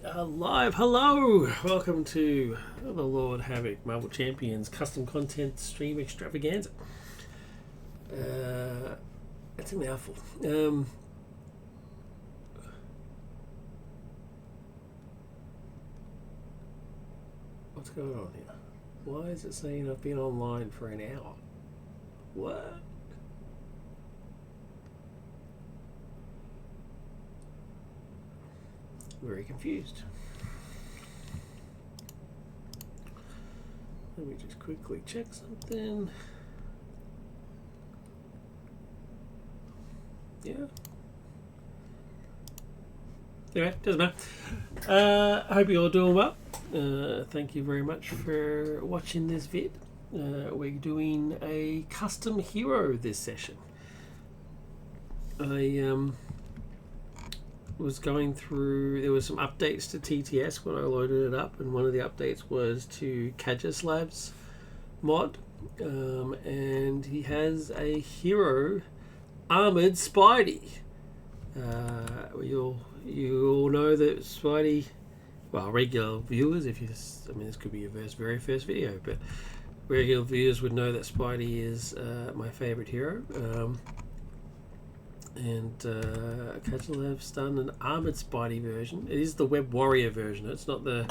We are live. Hello! Welcome to the Lord Havoc Marvel Champions custom content stream extravaganza. It's a mouthful. What's going on here? Why is it saying I've been online for an hour? What? Very confused. Let me just quickly check something. Yeah. Anyway, doesn't matter. I hope you're all doing well. Thank you very much for watching this vid. We're doing a custom hero this session. I was going through, there were some updates to TTS when I loaded it up, and one of the updates was to Kajislav's mod, and he has a hero, Armoured Spidey. You all know that Spidey, well, regular viewers, if you, I mean, this could be your very first video, but regular viewers would know that Spidey is my favourite hero. And Kajislav's done an Armoured Spidey version. It is the Web Warrior version. It's not the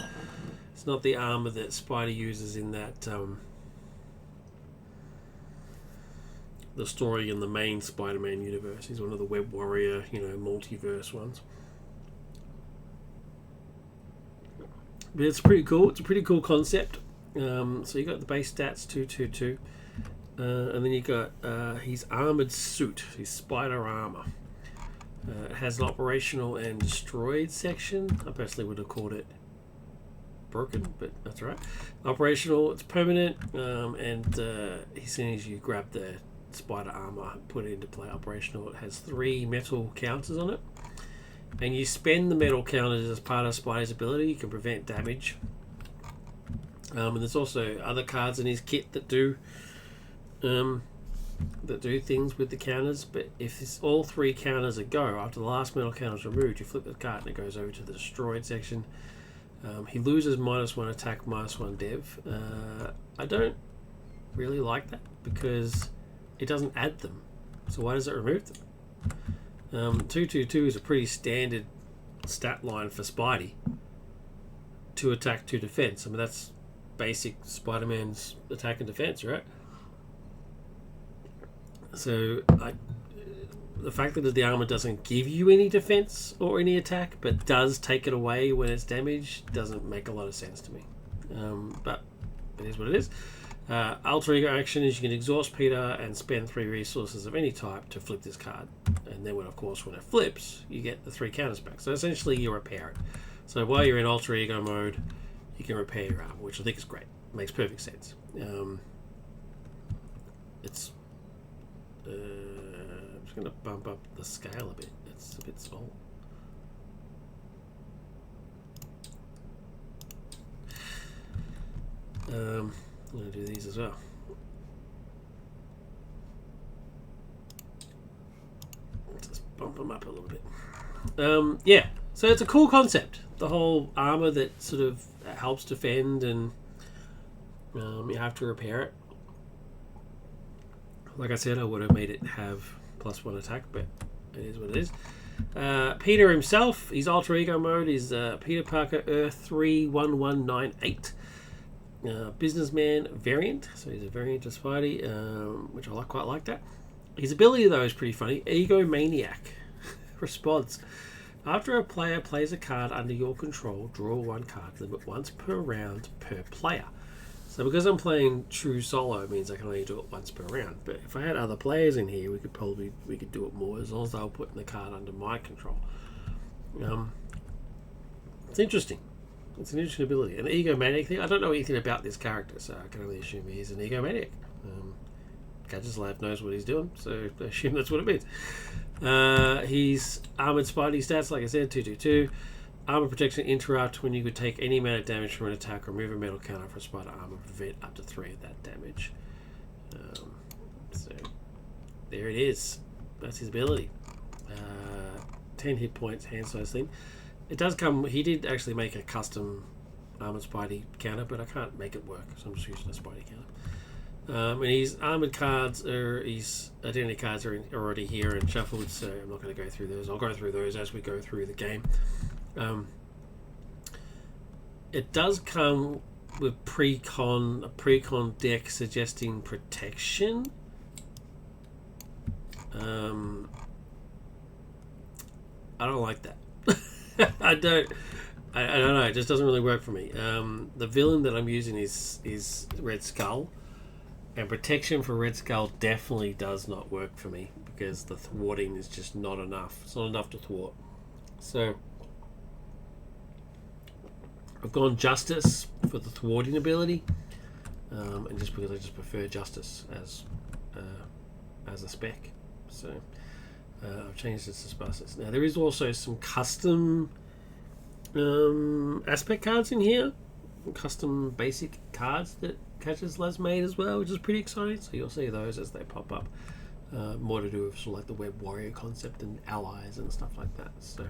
armor that Spidey uses in that the story in the main Spider-Man universe. He's one of the Web Warrior, multiverse ones. But it's pretty cool. It's a pretty cool concept. So you got the base stats 222. And then you got his armored suit, his spider armor. It has an operational and destroyed section. I personally would have called it broken, but that's all right. Operational, it's permanent, and as soon as you grab the spider armor, put it into play. Operational, it has 3 metal counters on it, and you spend the metal counters as part of Spidey's ability. You can prevent damage, and there's also other cards in his kit that do things with the counters, but if all 3 counters are go, after the last metal counter is removed, you flip the card and it goes over to the destroyed section. He loses -1 attack, -1 dev. I don't really like that because it doesn't add them, so why does it remove them? 222 is a pretty standard stat line for Spidey. 2 attack, 2 defense. I mean, that's basic Spider-Man's attack and defense, right? So the fact that the armor doesn't give you any defense or any attack, but does take it away when it's damaged, doesn't make a lot of sense to me. But it is what it is. Alter Ego action is you can exhaust Peter and spend 3 resources of any type to flip this card. And then, when it flips, you get the 3 counters back. So essentially, you repair it. So while you're in Alter Ego mode, you can repair your armor, which I think is great. Makes perfect sense. I'm just going to bump up the scale a bit. It's a bit small. I'm going to do these as well. Just bump them up a little bit. Yeah, so it's a cool concept. The whole armor that sort of helps defend, and you have to repair it. Like I said, I would have made it have +1 attack, but it is what it is. Peter himself, his alter ego mode is Peter Parker Earth 31198. Businessman variant, so he's a variant of Spidey, which I quite like that. His ability, though, is pretty funny. Egomaniac. Response. After a player plays a card under your control, draw 1 card, limit once per round per player. So because I'm playing true solo, it means I can only do it once per round. But if I had other players in here, we could do it more, as long as they were putting the card under my control. It's interesting. It's an interesting ability. An egomaniac thing. I don't know anything about this character, so I can only assume he's an egomaniac. Kajislav knows what he's doing, so I assume that's what it means. He's Armoured Spidey stats, like I said, 222. Armor protection interrupt when you could take any amount of damage from an attack or remove a metal counter for spider armor, prevent up to 3 of that damage. So there it is. That's his ability. 10 hit points, hand size thing. It does come. He did actually make a custom Armoured Spidey counter, but I can't make it work, so I'm just using a Spidey counter. And his armoured cards his identity cards are already here and shuffled, so I'm not going to go through those. I'll go through those as we go through the game. It does come with a pre-con deck suggesting protection. I don't like that. I don't know. It just doesn't really work for me. The villain that I'm using is Red Skull, and protection for Red Skull definitely does not work for me because the thwarting is just not enough. It's not enough to thwart. So I've gone Justice for the thwarting ability, and just because I just prefer Justice as a spec. So I've changed it to Sparsus. Now there is also some custom aspect cards in here, custom basic cards that Kajislav's made as well, which is pretty exciting. So you'll see those as they pop up. More to do with sort of like the Web Warrior concept and allies and stuff like that. So,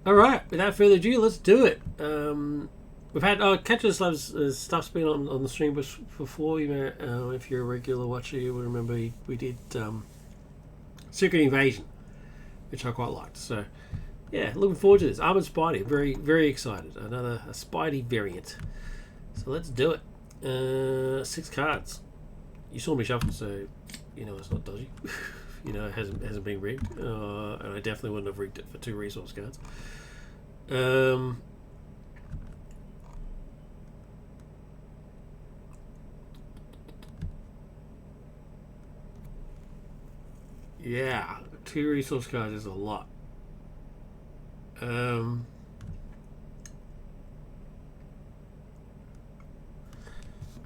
all right, without further ado, let's do it. We've had Kajislav's stuff's been on the stream before. You know, if you're a regular watcher, you will remember we did Secret Invasion, which I quite liked. So. Yeah, looking forward to this. Armoured Spidey, very, very excited. A Spidey variant. So let's do it. 6 cards. You saw me shuffle, so you know it's not dodgy. You know it hasn't been rigged, and I definitely wouldn't have rigged it for 2 resource cards. Yeah, 2 resource cards is a lot. I'm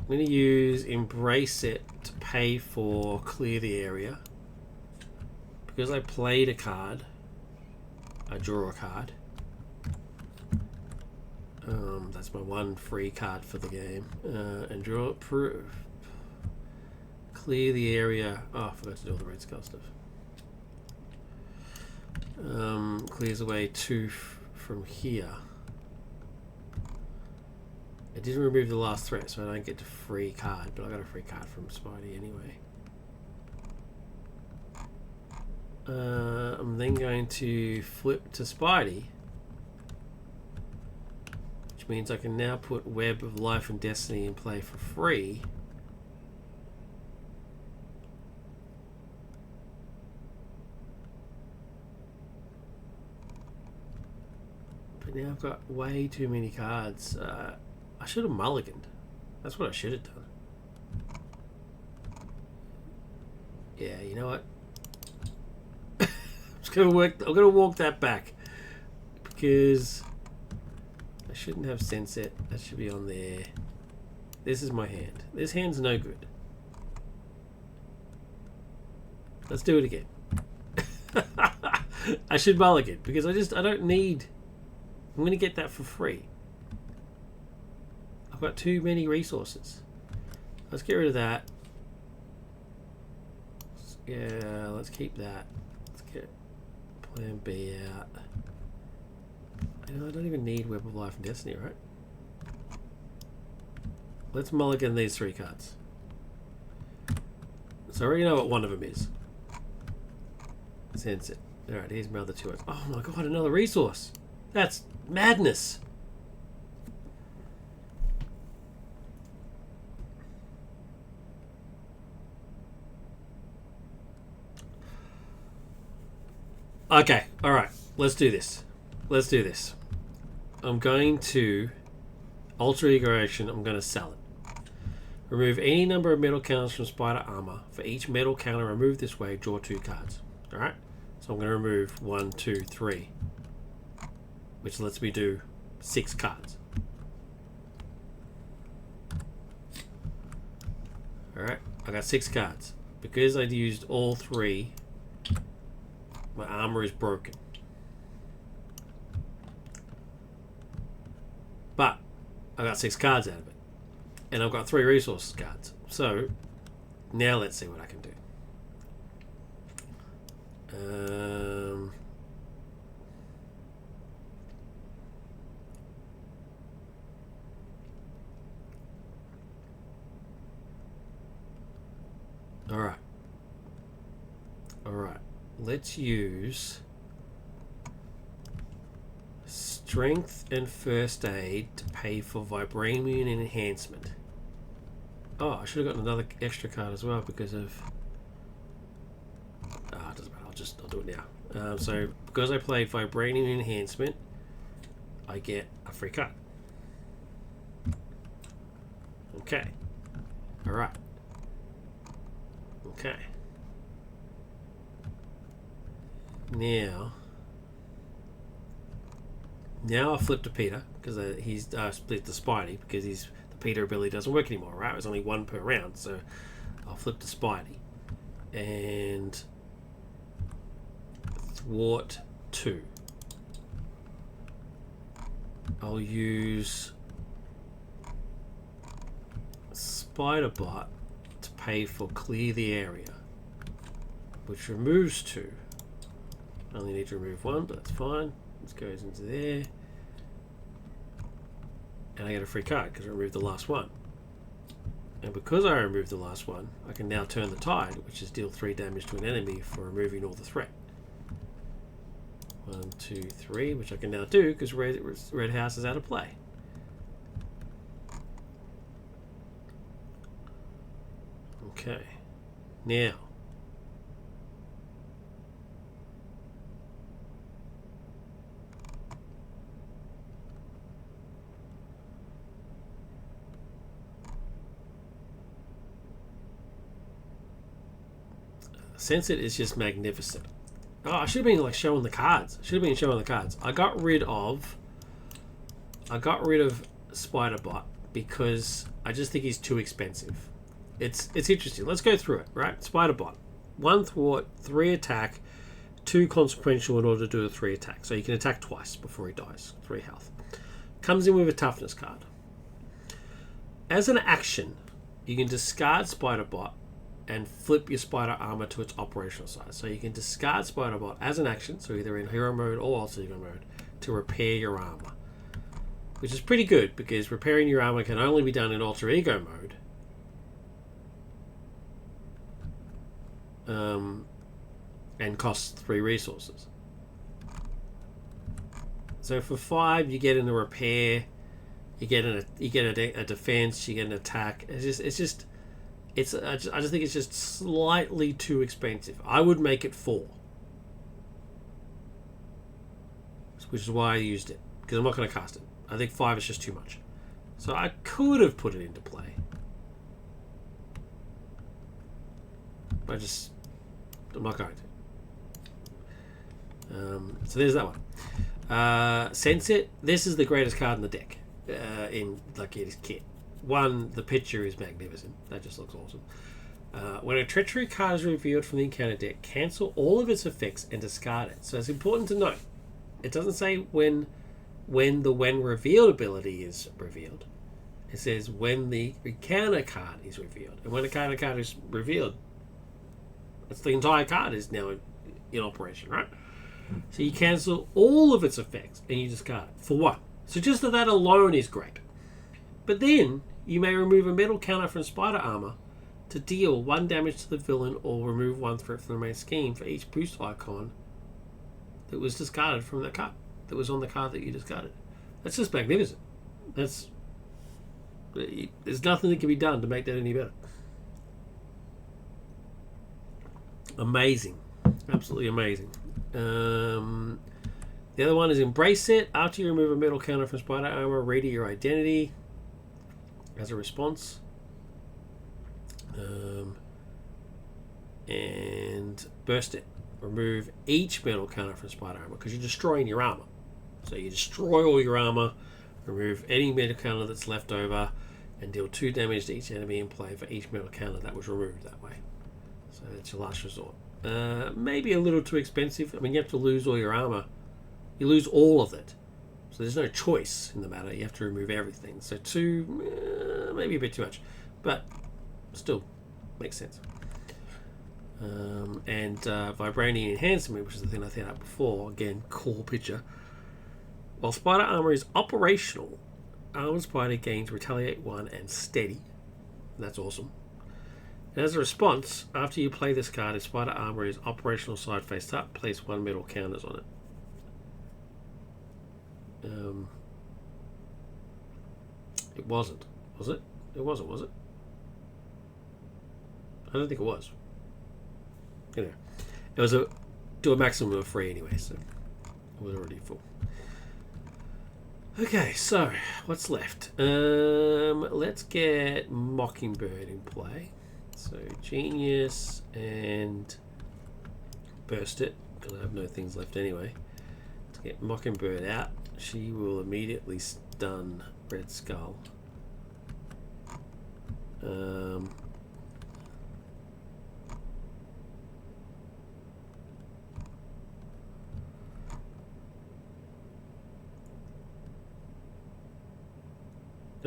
going to use Embrace It to pay for Clear the Area. Because I played a card, I draw a card. That's my 1 free card for the game. And draw it. Clear the area. Oh, I forgot to do all the Red Skull stuff. Clears away 2 from here. It didn't remove the last threat, so I don't get a free card, but I got a free card from Spidey anyway. I'm then going to flip to Spidey, which means I can now put Web of Life and Destiny in play for free. But now I've got way too many cards. I should have mulliganed. That's what I should have done. Yeah, you know what? I'm just gonna work. I'm gonna walk that back because I shouldn't have Senset. That should be on there. This is my hand. This hand's no good. Let's do it again. I should mulligan because I don't need. I'm going to get that for free. I've got too many resources. Let's get rid of that. Yeah, let's keep that. Let's get Plan B out. You know, I don't even need Web of Life and Destiny, right? Let's mulligan these 3 cards. So I already know what one of them is. Sense it. Alright, here's my other 2. Oh my god, another resource! That's madness! Okay, alright. Let's do this. Let's do this. I'm going to alter ego action. I'm going to sell it. Remove any number of metal counters from Spider Armor. For each metal counter removed this way, draw 2 cards. Alright? So I'm going to remove 1, 2, 3. Which lets me do 6 cards. Alright, I got 6 cards. Because I'd used all 3, my armor is broken. But I got 6 cards out of it. And I've got 3 resources cards. So now let's see what I can do. Alright. Alright. Let's use strength and first aid to pay for vibranium enhancement. Oh, I should have gotten another extra card as well because of... it doesn't matter. I'll do it now. So, because I played vibranium enhancement, I get a free card. Okay. Alright. Okay. Now I flip to Peter because he's split to Spidey because the Peter ability doesn't work anymore, right? It was only one per round, so I'll flip to Spidey and thwart 2. I'll use Spider-Bot to pay for clear the area, which removes 2. I only need to remove 1, but that's fine. This goes into there. And I get a free card because I removed the last one. And because I removed the last one, I can now turn the tide, which is deal 3 damage to an enemy for removing all the threat. 1, 2, 3, which I can now do because Red House is out of play. Okay. Now. Sense It is just magnificent. Oh, I should have been like showing the cards. I got rid of Spider-Bot because I just think he's too expensive. It's interesting. Let's go through it, right? Spider-Bot. 1 thwart, 3 attack, 2 consequential in order to do a 3 attack. So you can attack twice before he dies. 3 health. Comes in with a toughness card. As an action, you can discard Spider-Bot and flip your spider armor to its operational size. So you can discard Spider-Bot as an action, so either in hero mode or alter ego mode, to repair your armor. Which is pretty good, because repairing your armor can only be done in alter ego mode. And costs 3 resources. So for 5, you get in a repair, you get a defense, you get an attack. I just think it's just slightly too expensive. I would make it 4, which is why I used it, because I'm not going to cast it. I think 5 is just too much. So I could have put it into play, but I'm not going to. So there's that one. Sense It. This is the greatest card in the deck in Lucky's kit. 1, the picture is magnificent. That just looks awesome. When a treachery card is revealed from the encounter deck, cancel all of its effects and discard it. So it's important to note, it doesn't say when revealed ability is revealed. It says when the encounter card is revealed. And when the encounter card is revealed, it's the entire card is now in operation, right? So you cancel all of its effects and you discard it. For what? So just that alone is great. But then you may remove a metal counter from Spider Armor to deal 1 damage to the villain or remove 1 threat from the main scheme for each boost icon that was discarded from that card, that was on the card that you discarded. That's just magnificent. There's nothing that can be done to make that any better. Amazing. Absolutely amazing. The other one is Embrace It. After you remove a metal counter from Spider Armor, read your identity as a response. And Burst It. Remove each metal counter from Spider Armor because you're destroying your armor. So you destroy all your armor, remove any metal counter that's left over, and deal 2 damage to each enemy in play for each metal counter that was removed that way. So that's your last resort. Maybe a little too expensive. I mean, you have to lose all your armor. You lose all of it. So there's no choice in the matter. You have to remove everything. So 2, maybe a bit too much. But still, makes sense. And Vibranium Enhancement, which is the thing I said out before. Again, cool picture. While Spider Armor is operational, Armored Spider gains Retaliate 1 and Steady. That's awesome. As a response, after you play this card, if Spider Armor is operational side face up, place 1 metal counters on it. It wasn't, was it? It wasn't, was it? I don't think it was. Anyway, it was to a maximum of 3 anyway, so it was already full. Okay, so what's left? Let's get Mockingbird in play. So Genius and Burst it, because I have no things left anyway. To get Mockingbird out, she will immediately stun Red Skull.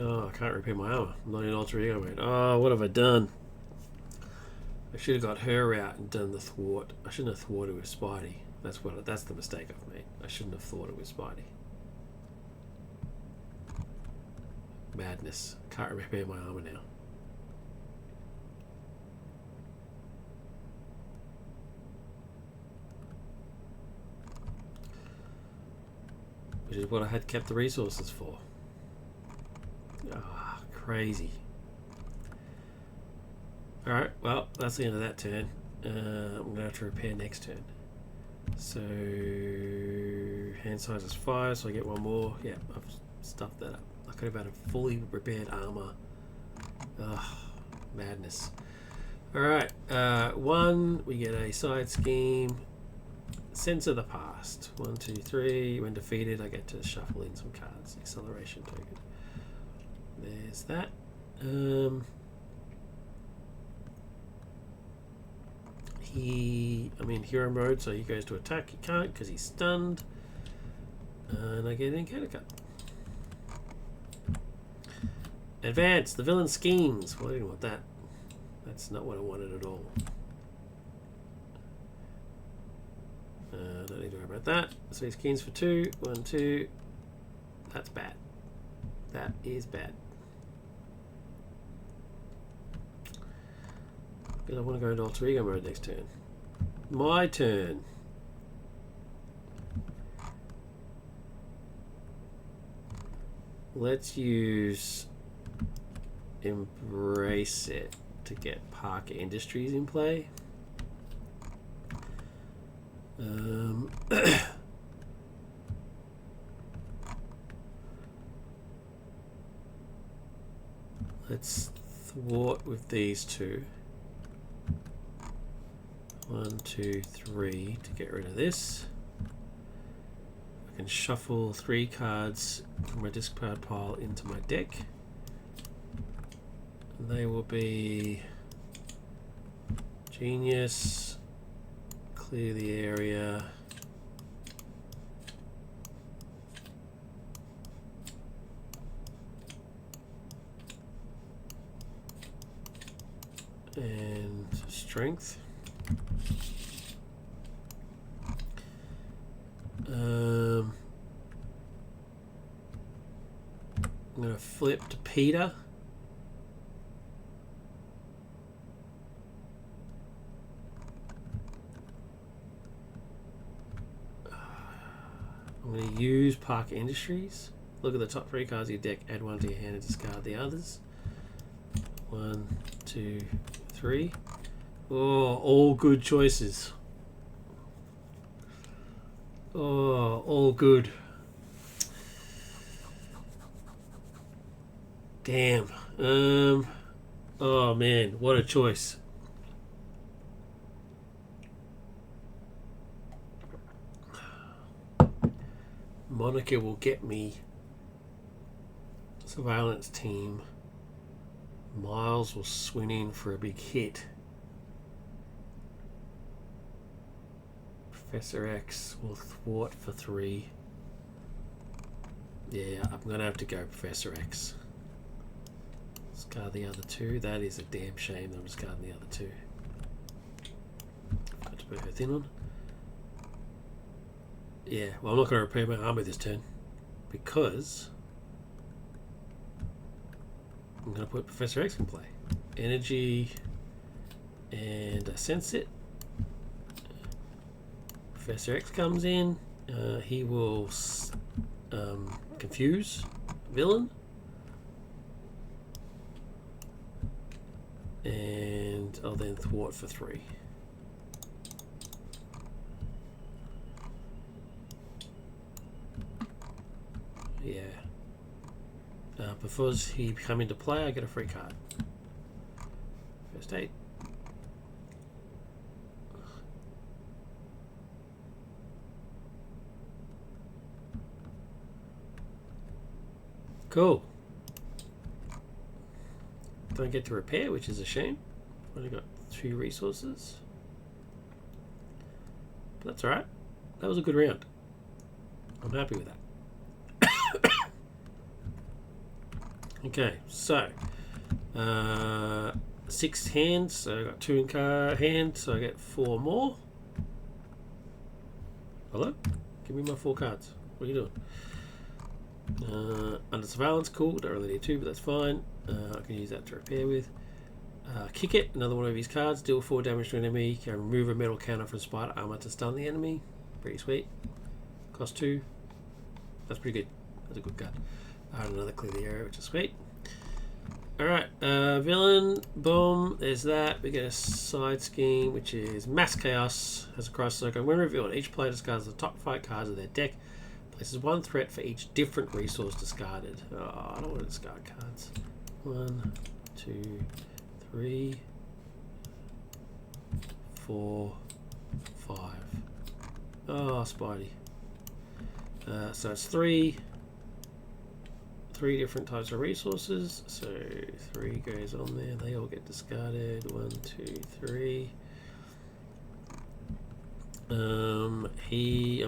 Oh, I can't repair my armor. I'm not in alter ego mode. Oh, what have I done? I should have got her out and done the thwart. I shouldn't have thwarted with Spidey. That's the mistake I've made. I shouldn't have thwarted with Spidey. Madness. Can't repair my armor now. Which is what I had kept the resources for. Ah, crazy. Alright, well, that's the end of that turn. I'm going to have to repair next turn. So, hand size is 5, so I get 1 more. Yeah, I've stuffed that up. I could have had a fully repaired armor. Ugh, madness. Alright, 1, we get a side scheme. Sense of the past. 1, 2, 3. When defeated, I get to shuffle in some cards. Acceleration token. There's that. I'm in hero mode, so he goes to attack. He can't because he's stunned. And I get an encounter card. Advance. The villain schemes. Well, I didn't want that. That's not what I wanted at all. Don't need to worry about that. So he schemes for 2. 1, 2. That's bad. That is bad. Because I want to go into alter ego mode next turn. My turn. Let's use Embrace It to get Parker Industries in play. Let's thwart with these 2. 1, 2, 3 to get rid of this. I can shuffle 3 cards from my discard pile into my deck. And they will be Genius, clear the area, and Strength. I'm going to flip to Peter. I'm going to use Parker Industries. Look at the top 3 cards of your deck, add 1 to your hand and discard the others. 1, 2, 3. Oh, all good choices. Oh, all good. Damn. Oh man, what a choice. Monica will get me Surveillance Team. Miles will swing in for a big hit. Professor X will thwart for 3. Yeah, I'm going to have to go Professor X. Discard the other 2. That is a damn shame that I'm discarding the other 2. Got to put her thin on. Yeah, well, I'm not going to repair my armor this turn because I'm going to put Professor X in play. Energy, and sense it. Professor X comes in. He will confuse villain, and I'll then thwart for 3. Yeah. Before he come into play, I get a free card. First aid. Cool. Don't get to repair, which is a shame. Only got 2 resources. But that's alright. That was a good round. I'm happy with that. Okay, so 6 hands, so I got 2 in hand, so I get 4 more. Hello? Give me my 4 cards. What are you doing? Under surveillance, cool. Don't really need 2, but that's fine. I can use that to repair with. Kick it, another one of his cards. Deal 4 damage to an enemy. Can remove a metal counter from spider armor to stun the enemy. Pretty sweet. Cost 2. That's pretty good. That's a good card. Another clear the area, which is sweet. Alright, villain, boom, there's that. We get a side scheme, which is Mass Chaos. Has a cross circle. When revealed, each player discards the top 5 cards of their deck. Places 1 threat for each different resource discarded. Oh, I don't want to discard cards. 1, 2, 3, 4, 5. Oh, Spidey. So it's 3 different types of resources, so 3 goes on there, they all get discarded. 1, 2, 3. I'm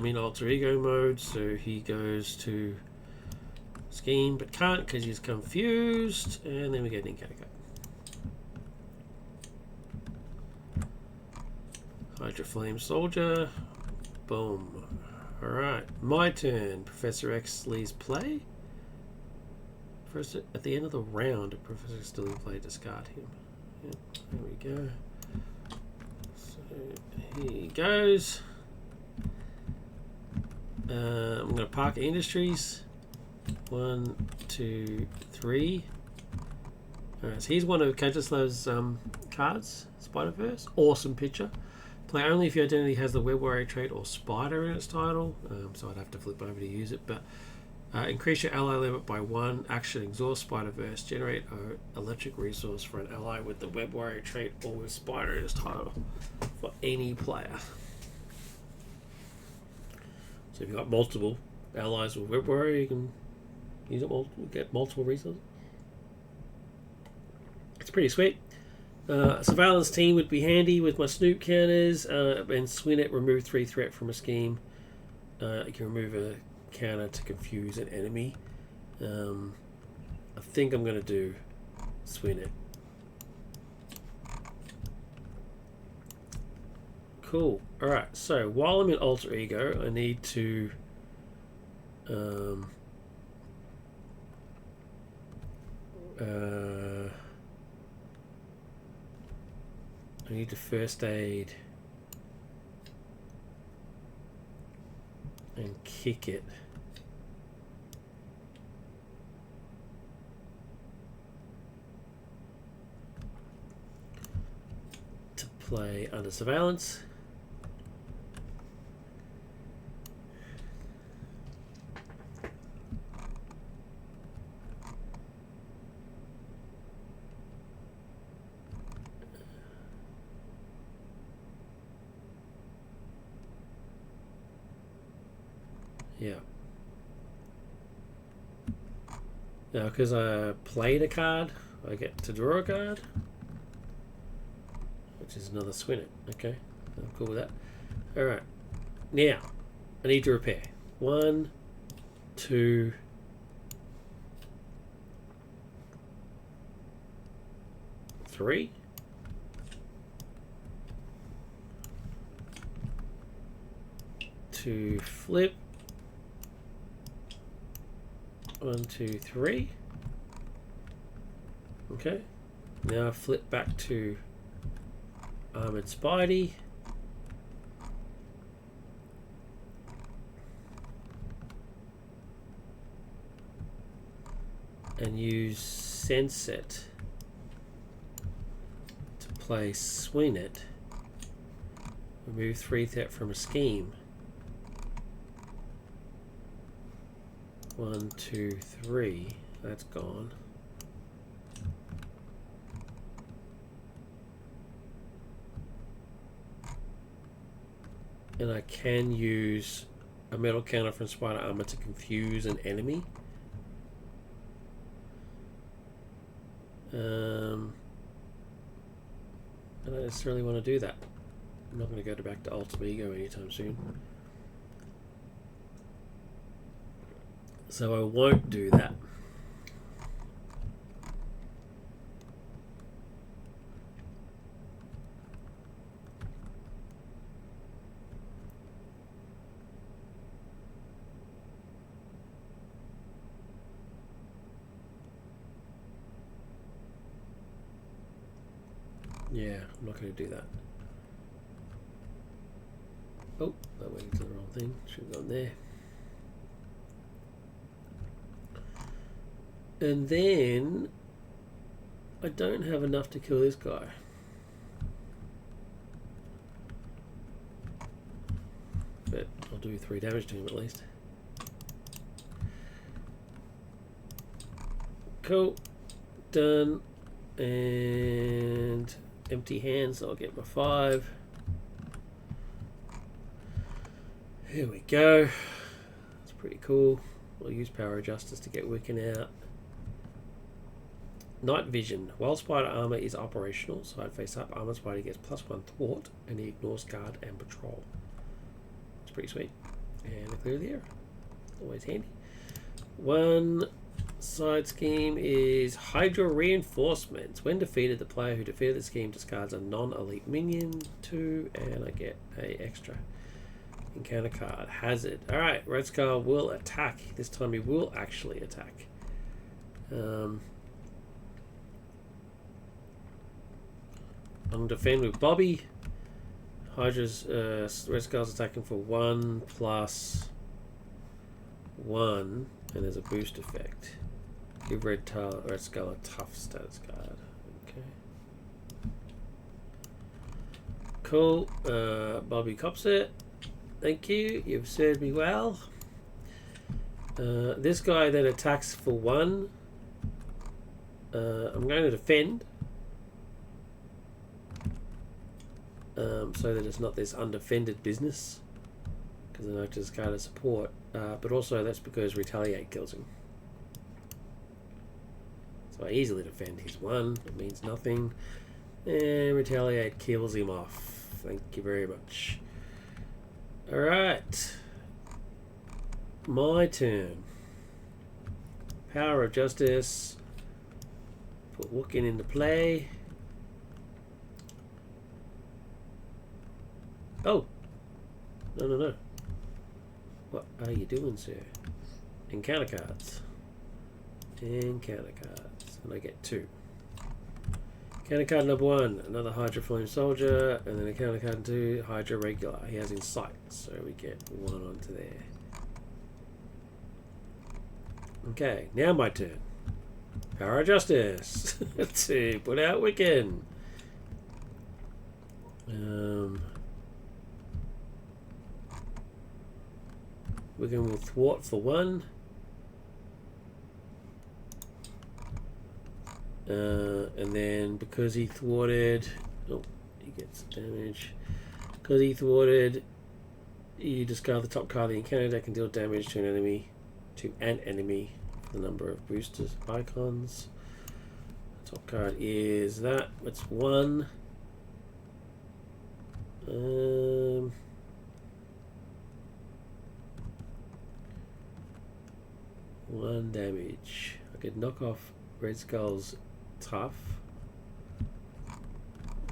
in alter ego mode, so he goes to scheme but can't because he's confused, and then we get an encounter card. Hydra Flame Soldier, boom. Alright, my turn. Professor X leaves play. First, at the end of the round, if Professor X still in play, discard him. Yep, there we go. So here he goes. I'm going to park Industries. 1, 2, 3. Alright, so here's one of Kajislav's cards. Spider-Verse. Awesome picture. Play only if your identity has the Web Warrior trait or Spider in its title. So I'd have to flip over to use it, but increase your ally limit by 1. Action, exhaust Spider-Verse. Generate an electric resource for an ally with the Web Warrior trait or with Spider in its title for any player. So if you've got multiple allies with Web Warrior, you can use it get multiple resources. It's pretty sweet. Surveillance team would be handy with my Snoop counters, and swing it, remove 3 threat from a scheme. You can remove a counter to confuse an enemy. I think I'm going to do swing it. Cool. Alright, so while I'm in alter ego, I need to I need to first aid and kick it. To play under surveillance. Yeah. Now, because I played a card, I get to draw a card, which is another swing it. Okay, I'm cool with that. All right. Now, I need to repair. 1, 2, 3. To flip. 1, 2, 3. Okay. Now flip back to Armoured Spidey. And use Sense It to play Swing It. Remove 3 threat from a scheme. 1, 2, 3. That's gone. And I can use a metal counter from Spider Armor to confuse an enemy. I don't necessarily want to do that. I'm not going to go back to Ultimate Ego anytime soon. So I won't do that. Yeah, I'm not going to do that. Oh, that went into the wrong thing. Should have gone there. And then I don't have enough to kill this guy. But I'll do 3 damage to him at least. Cool. Done. And empty hands, I'll get my 5. Here we go. That's pretty cool. We'll use Power of Justice to get Wiccan out. Night Vision. While Spider Armor is operational, side face up, Armored Spidey gets +1 thwart, and he ignores guard and patrol. It's pretty sweet. And a clear the air. Always handy. One side scheme is Hydra Reinforcements. When defeated, the player who defeated the scheme discards a non-elite minion. 2, and I get a extra encounter card. Hazard. Alright, Red Skull will attack. This time he will actually attack. I'm going to defend with Bobby. Hydra's Red Skull's attacking for 1+1, and there's a boost effect. Give Red Skull a tough status card. Okay. Cool. Bobby cops it. Thank you. You've served me well. This guy then attacks for 1. I'm going to defend. So that it's not this undefended business, because then I have to discard a support, but also that's because Retaliate kills him. So I easily defend his 1, it means nothing, and Retaliate kills him off. Thank you very much. Alright, my turn. Power of Justice, put Wookin into play. Oh! No. What are you doing, sir? Encounter cards. Encounter cards. And I get 2. Encounter card number 1, another Hydra Flame Soldier, and then encounter card 2, Hydra Regular. He has Insight, so we get 1 onto there. Okay, now my turn. Power of Justice. To put out Wiccan. Wiccan will thwart for 1. And then because he thwarted, oh, he gets damage. Because he thwarted, you discard the top card of the encounter deck and deal damage to an enemy, the number of boosters icons. The top card is that. It's 1. 1 damage. I could knock off Red Skull's tough.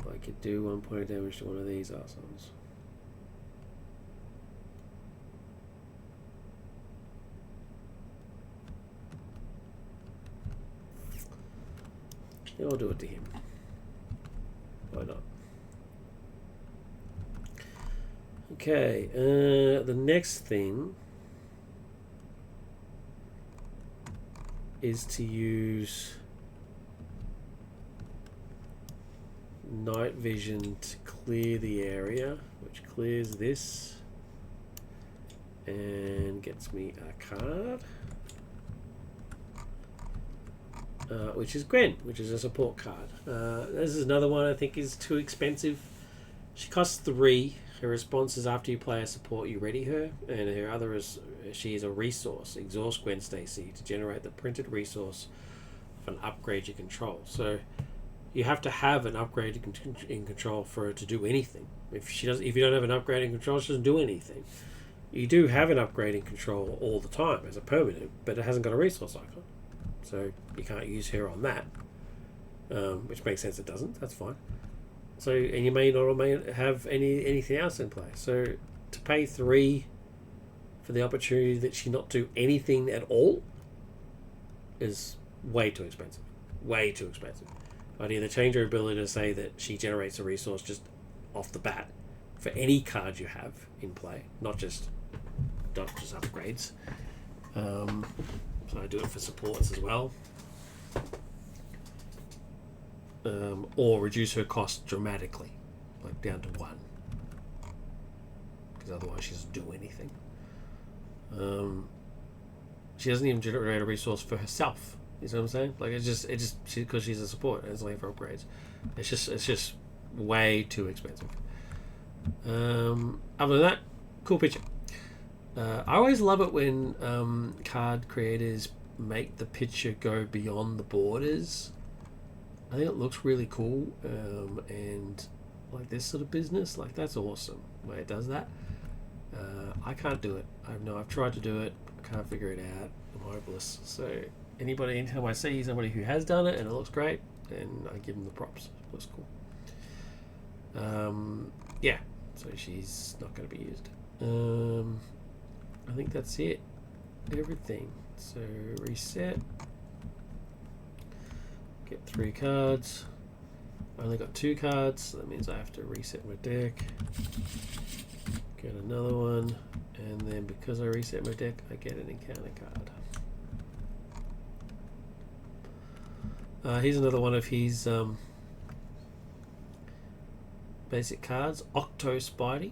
I could do 1 point of damage to one of these assholes. Yeah, I'll do it to him. Why not? Okay, the next thing is to use night vision to clear the area, which clears this and gets me a card, which is Gwen, which is a support card. This is another one I think is too expensive. She costs 3. Her response is after you play a support, you ready her, and her other is she is a resource. Exhaust Gwen Stacy to generate the printed resource of an upgrade you control. So you have to have an upgrade in control for her to do anything. If you don't have an upgrade in control, she doesn't do anything. You do have an upgrade in control all the time as a permanent, but it hasn't got a resource icon, so you can't use her on that. Which makes sense. It doesn't. That's fine. So, and you may not or may have anything else in play. So, to pay 3 for the opportunity that she not do anything at all is way too expensive. Way too expensive. I'd either change her ability to say that she generates a resource just off the bat for any card you have in play, not just upgrades. So I do it for supports as well. Or reduce her cost dramatically, like down to 1, because otherwise she doesn't do anything. She doesn't even generate a resource for herself. You see what I'm saying? Like it's just because she's a support and it's only for upgrades. It's just way too expensive. Other than that, cool picture. I always love it when card creators make the picture go beyond the borders. I think it looks really cool, and like this sort of business, like that's awesome when it does that. I can't do it. I've tried to do it. I can't figure it out. I'm hopeless. So anytime I see somebody who has done it and it looks great, then I give them the props. It looks cool. Yeah. So she's not going to be used. I think that's it. Everything. So reset. Get 3 cards. I only got 2 cards, so that means I have to reset my deck. Get another one, and then because I reset my deck, I get an encounter card. Here's another one of his basic cards. Octo Spidey.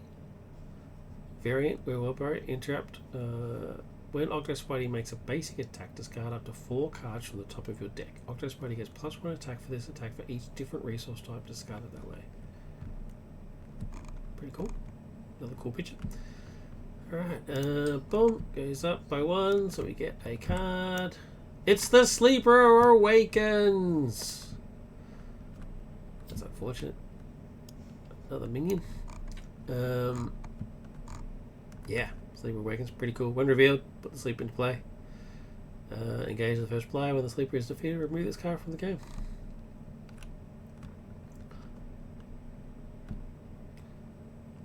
Variant, where will interrupt. When Octo Spidey makes a basic attack, discard up to 4 cards from the top of your deck. Octo Spidey gets +1 attack for this attack for each different resource type discarded that way. Pretty cool. Another cool picture. Alright, boom, goes up by 1, so we get a card. It's the Sleeper Awakens! That's unfortunate. Another minion. Yeah. Sleeper Awakens, pretty cool. When revealed, put the sleeper into play. Engage the first player. When the sleeper is defeated, remove this card from the game.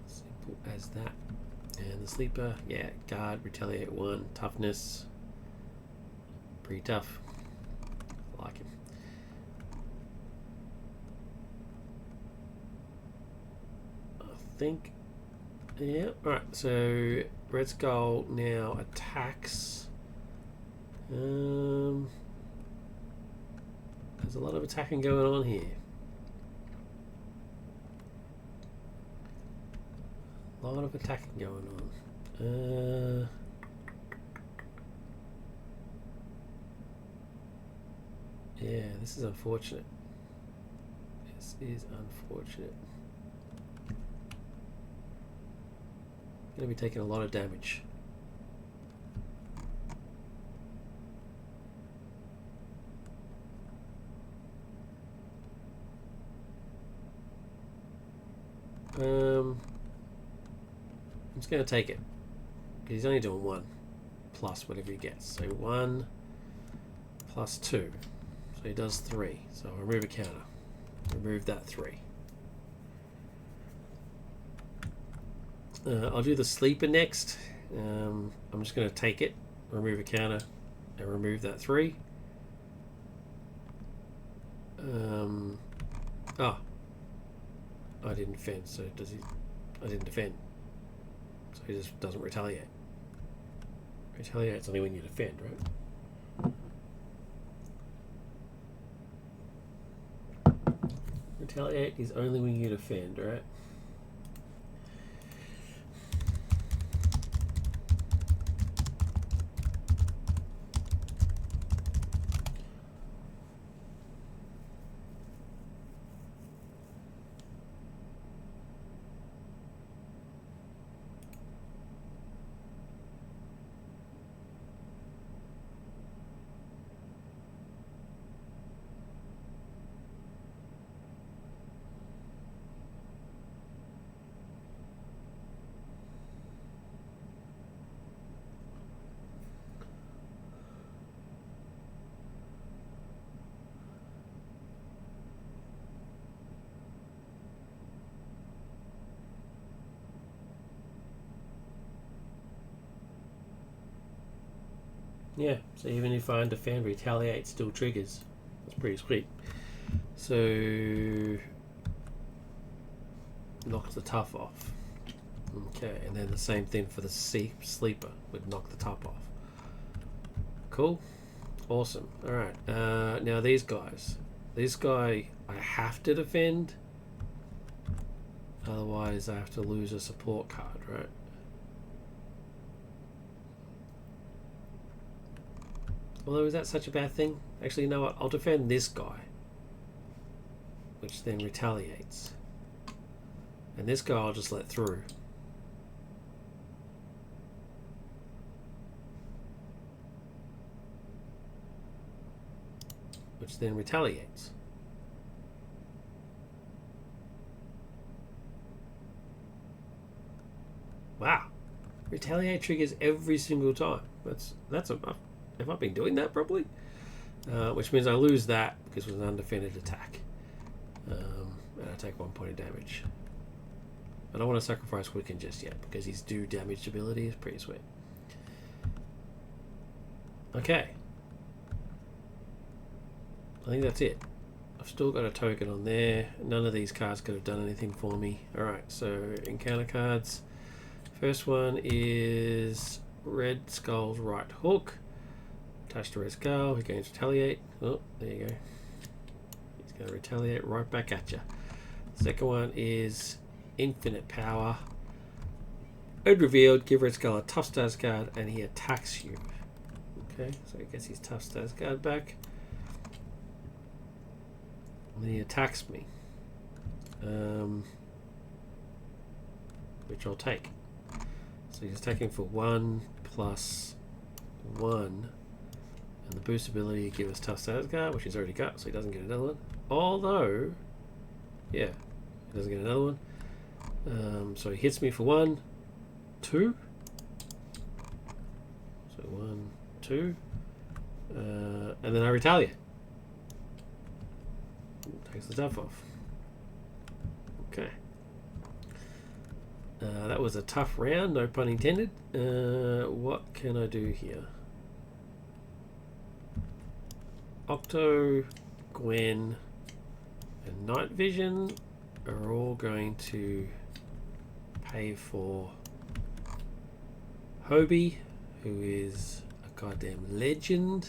Simple as that. And the sleeper, yeah, guard, retaliate 1, toughness. Pretty tough. I like him. I think. Yeah, alright, so Red Skull now attacks. There's a lot of attacking going on here. A lot of attacking going on. Yeah, this is unfortunate. This is unfortunate. Going to be taking a lot of damage. I'm just going to take it because he's only doing 1 plus whatever he gets. So 1 plus 2, so he does 3. So I'll remove a counter. Remove that 3. I'll do the sleeper next. I'm just going to take it, remove a counter, and remove that 3. Oh, I didn't defend. So does he? I didn't defend. So he just doesn't retaliate. Retaliate's only when you defend, right? Retaliate is only when you defend, right? Yeah, so even if I undefend, retaliate still triggers. That's pretty sweet. So knocks the tough off. Okay, and then the same thing for the sleeper would knock the top off. Cool, awesome. All right, now these guys. This guy I have to defend, otherwise I have to lose a support card, right? Although, is that such a bad thing? Actually, you know what? I'll defend this guy, which then retaliates. And this guy I'll just let through. Which then retaliates. Wow. Retaliate triggers every single time. That's a... Have I been doing that properly? Which means I lose that because it was an undefended attack. And I take 1 point of damage. I don't want to sacrifice Wiccan just yet because his do damage ability is pretty sweet. Okay. I think that's it. I've still got a token on there. None of these cards could have done anything for me. Alright, so encounter cards. First one is Red Skull's Right Hook. Attached to Red Skull, he gains retaliate. Oh, there you go. He's going to retaliate right back at you. Second one is Infinite Power. Code revealed, give Red Skull a tough status card and he attacks you. Okay, so he gets his tough status card back. And then he attacks me. Which I'll take. So he's attacking for 1 plus 1. And the boost ability give us tough status card, which he's already got, so he doesn't get another one. Although, yeah, he doesn't get another one. So he hits me for 1, 2. So 1, 2. And then I retaliate. Takes the tough off. Okay. That was a tough round, no pun intended. What can I do here? Octo, Gwen, and Night Vision are all going to pay for Hobie, who is a goddamn legend.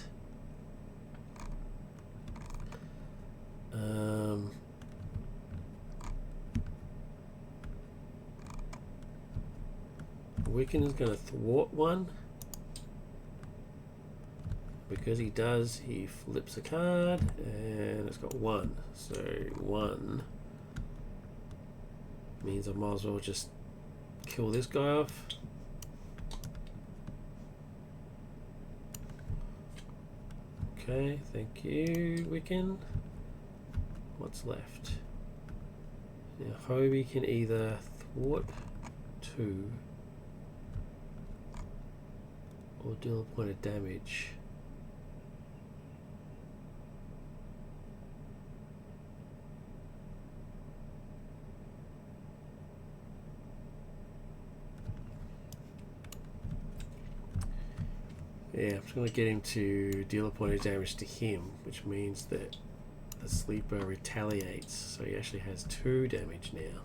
Wiccan is going to thwart one. Because he does, he flips a card, and it's got 1. So 1 means I might as well just kill this guy off. Okay, thank you, Wiccan. What's left? Now, Hobie can either thwart 2 or deal a point of damage. Yeah, I'm just going to get him to deal a point of damage to him, which means that the sleeper retaliates, so he actually has 2 damage now.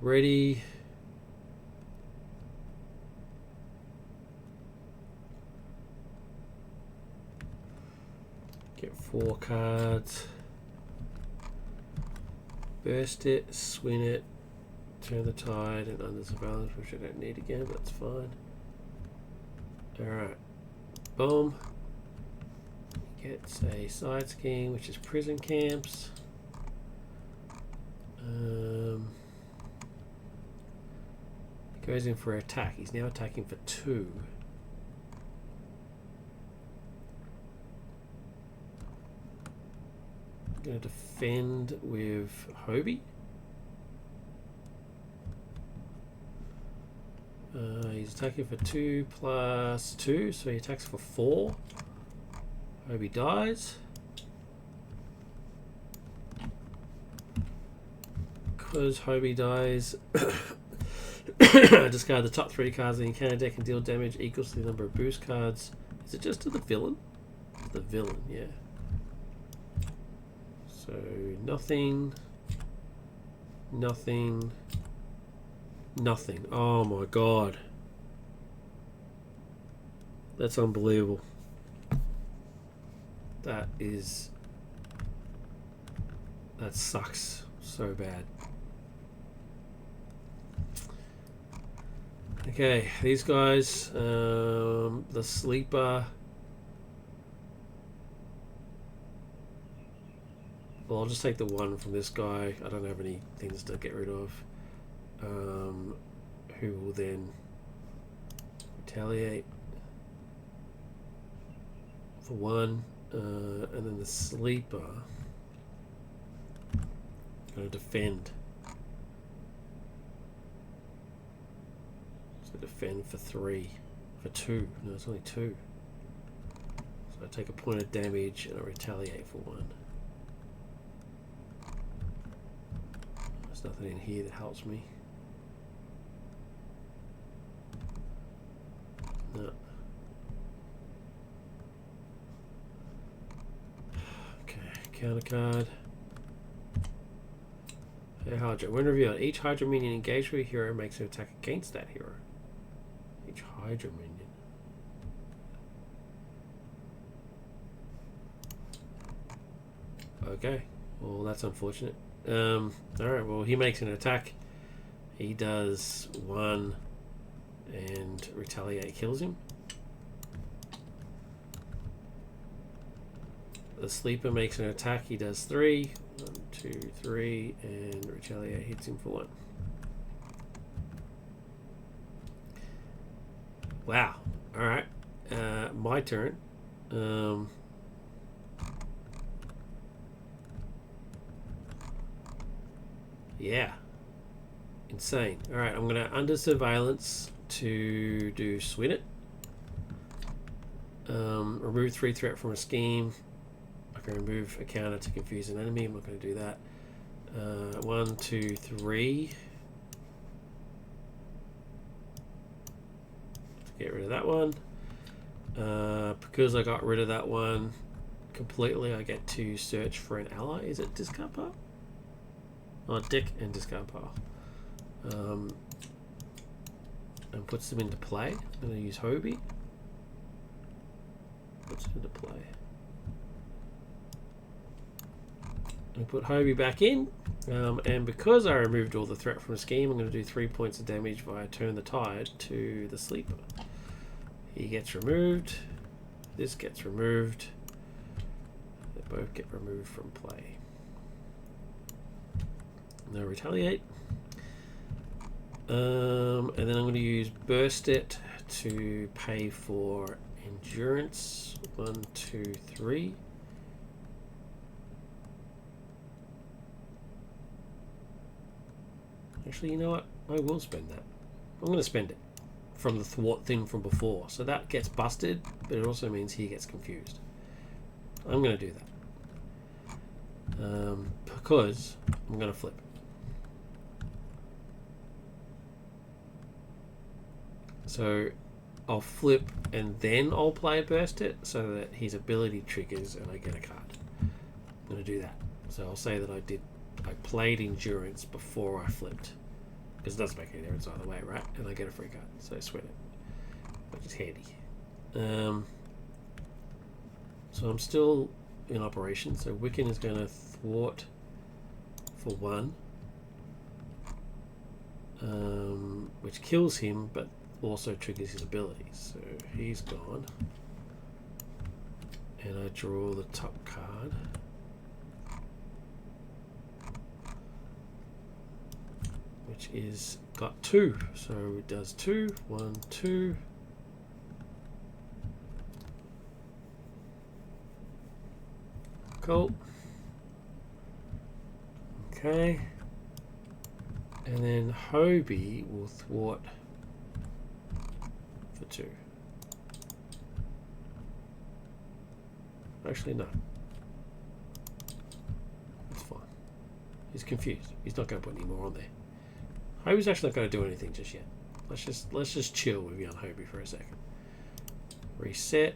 Ready. Get 4 cards. Burst it, swing it, turn the tide, and under surveillance, which I don't need again, but that's fine. Alright. Boom. Gets a side scheme, which is prison camps. Goes in for attack. He's now attacking for 2. I'm going to defend with Hobie. He's attacking for 2 plus 2, so he attacks for 4. Hobie dies. Because Hobie dies, I discard the top 3 cards in the encounter deck and deal damage equals to the number of boost cards. Is it just to the villain? The villain, yeah. So nothing, nothing, nothing. Oh my god. That's unbelievable. That sucks so bad. Okay, these guys, the sleeper. Well, I'll just take the 1 from this guy. I don't have any things to get rid of. Who will then retaliate for 1. And then the sleeper. Going to defend. So defend for 3. For 2. No, it's only 2. So I take a point of damage and I retaliate for 1. There's nothing in here that helps me. No. Okay, counter card. Hey, Hydra. When revealed, each Hydra minion engaged with a hero makes an attack against that hero. Each Hydra minion. Okay. Well, that's unfortunate. Alright, well, he makes an attack. He does 1 and retaliate kills him. The sleeper makes an attack. He does 3. 1, 2, 3, and retaliate hits him for 1. Wow. Alright. My turn. Yeah. Insane. Alright, I'm going to under surveillance to do swing it. Remove 3 threat from a scheme. I can remove a counter to confuse an enemy. I'm not going to do that. 1, 2, 3. Get rid of that one. Because I got rid of that one completely, I get to search for an ally. Is it discard pile? Oh, deck and discard pile. And puts them into play. I'm going to use Hobie. Puts it into play. I put Hobie back in, and because I removed all the threat from the scheme, I'm going to do 3 points of damage via turn the tide to the sleeper. He gets removed. This gets removed. They both get removed from play. No retaliate. And then I'm going to use burst it to pay for endurance. 1, 2, 3. Actually, you know what? I will spend that. I'm going to spend it from the thwart thing from before. So that gets busted, but it also means he gets confused. I'm going to do that. Because I'm going to flip. So I'll flip and then I'll play burst it so that his ability triggers and I get a card. I'm going to do that. So I'll say that I played endurance before I flipped. Because it doesn't make any difference either way, right? And I get a free card, so sweat it. Which is handy. So I'm still in operation. So Wiccan is going to thwart for 1. Which kills him, but also triggers his abilities. So he's gone. And I draw the top card. Which is got 2. So it does 2. 1, 2. Cool. Okay. And then Hobie will thwart for 2. Actually, no. It's fine. He's confused. He's not going to put any more on there. Hobie's actually not going to do anything just yet. Let's just chill with young Hobie for a second. Reset.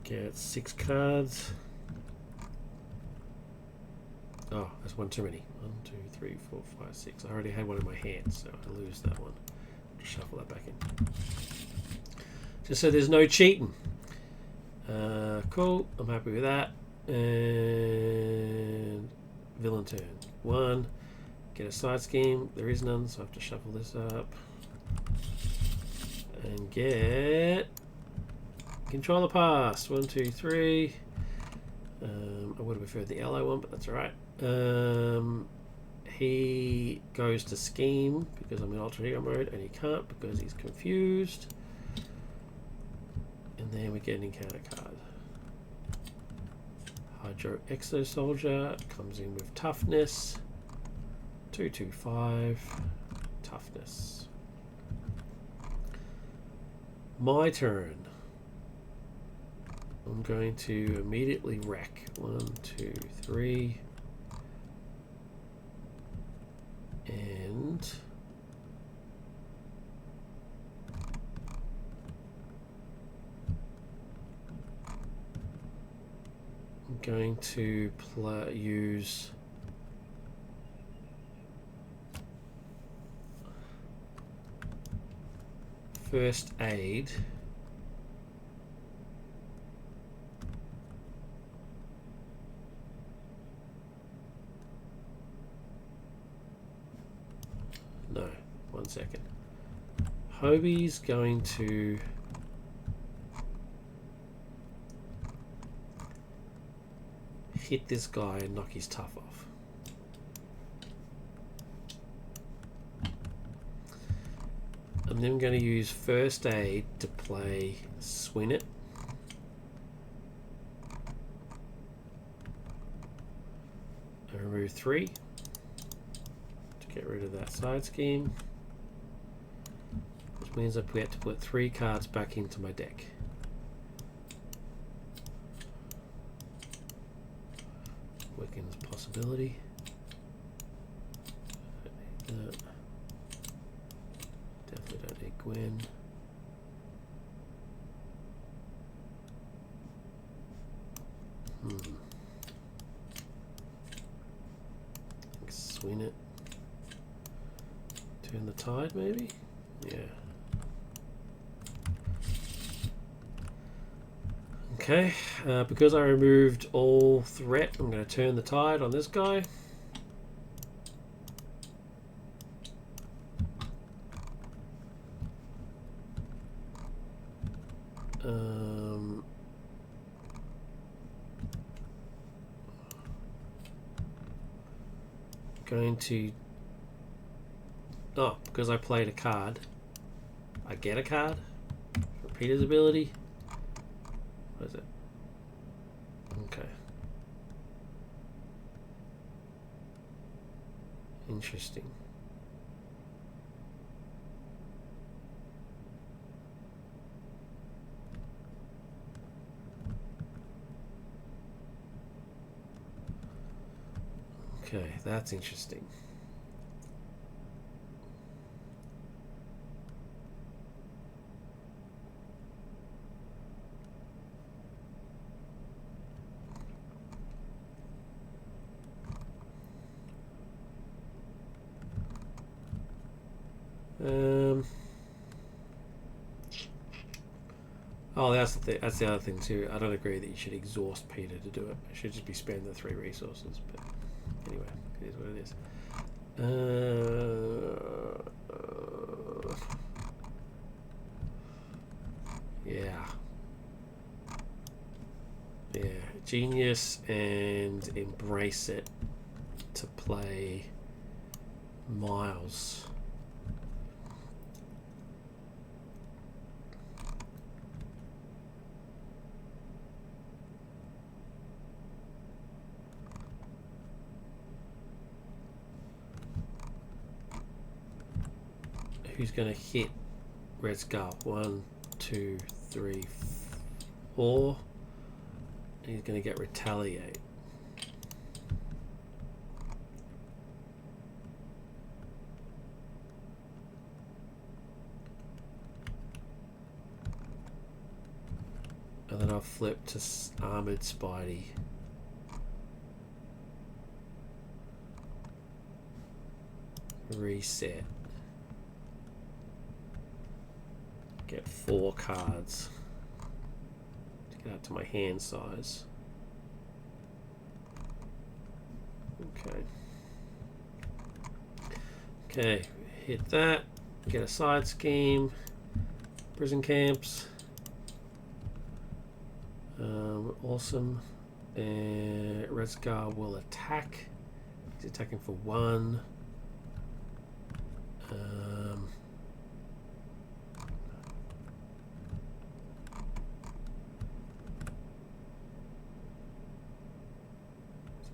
Get 6 cards. Oh, that's one too many. 1, 2, 3, 4, 5, 6. I already had one in my hand, so I lose that one. Just shuffle that back in. Just so there's no cheating. Cool. I'm happy with that. And villain turn. 1. Get a side scheme. There is none, so I have to shuffle this up. And get controller pass. 1, 2, 3. I would have preferred the yellow one, but that's alright. He goes to scheme because I'm in alter ego mode, and he can't because he's confused. And then we get an encounter card. Hydro Exo Soldier comes in with toughness. 2, 2, 5. Toughness. My turn. I'm going to immediately wreck. 1, 2, 3. And I'm going to use first aid. No, 1 second. Hobie's going to hit this guy and knock his tough off. I'm then going to use first aid to play Swing It. I remove 3 to get rid of that side scheme, which means I have to put 3 cards back into my deck. Wiccan's possibility. Don't need that. Definitely don't need Gwen. Swing it. Turn the tide, maybe? Yeah. Okay, because I removed all threat, I'm going to turn the tide on this guy. Going to... Oh, because I played a card, I get a card for Peter's ability. What is it? Okay. Interesting. Okay, that's interesting. Oh, that's the other thing too. I don't agree that you should exhaust Peter to do it. It should just be spend the 3 resources. But anyway, it is what it is. Yeah. Yeah. Genius and embrace it to play Miles. Who's going to hit Red Skull? 1, 2, 3, 4. And he's going to get retaliate. And then I'll flip to Armoured Spidey. Reset. Get 4 cards to get out to my hand size. Okay. Okay, hit that. Get a side scheme. Prison camps. Awesome. And Red Scar will attack. He's attacking for 1.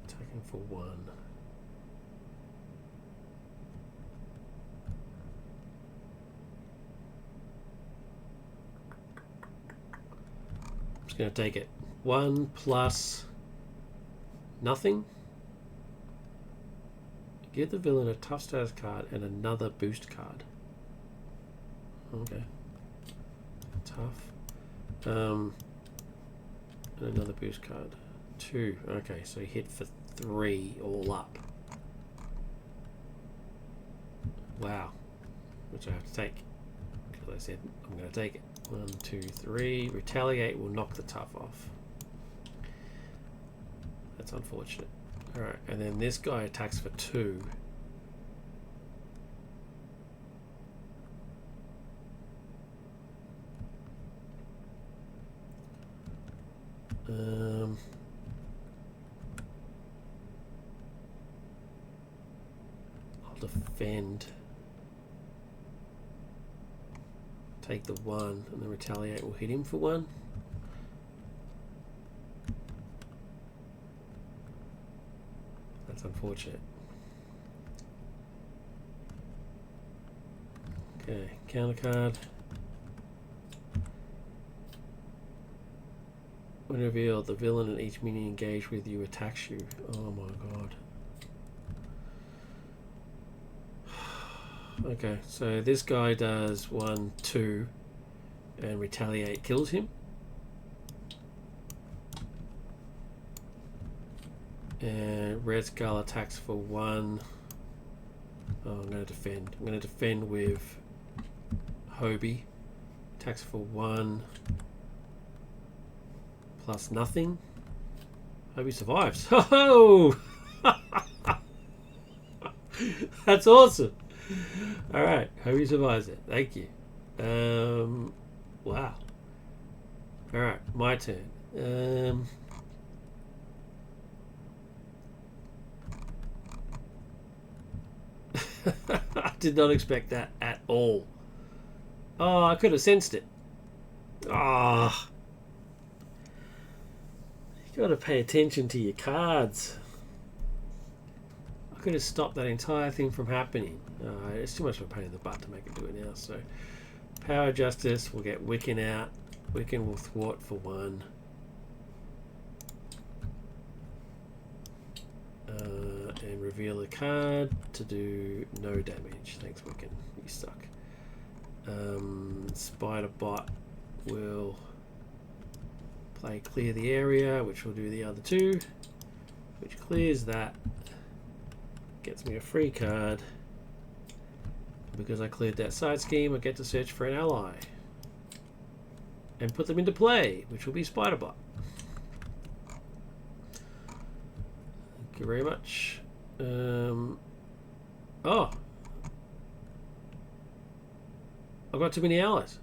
Attacking for 1. I'm just going to take it. 1 plus nothing. Give the villain a tough status card and another boost card. Okay. Tough. And another boost card. 2. Okay, so he hit for 3 all up. Wow. Which I have to take. Because I said I'm going to take it. 1, 2, 3. Retaliate will knock the tough off. That's unfortunate. Alright, and then this guy attacks for 2. I'll defend. Take the 1 and the retaliate will hit him for 1. That's unfortunate. Okay, counter card. When revealed, the villain and each minion engaged with you attacks you. Oh my god. Okay, so this guy does 1, 2, and retaliate kills him. And Red Skull attacks for 1. Oh, I'm going to defend. I'm going to defend with Hobie. Attacks for 1 plus nothing. Hobie survives. Oh! That's awesome. Alright, Hobie survives it. Thank you. Wow. Alright, my turn. I did not expect that at all. Oh, I could have sensed it. Ah. You got to pay attention to your cards. I could have stopped that entire thing from happening. It's too much of a pain in the butt to make it do it now. So, Power Justice will get Wiccan out. Wiccan will thwart for 1. And reveal a card to do no damage. Thanks, Wiccan. You suck. Spider-Bot will play Clear the Area, which will do the other 2. Which clears that. Gets me a free card. Because I cleared that side scheme, I get to search for an ally. And put them into play, which will be Spider-Bot. Thank you very much. Oh! I've got too many allies.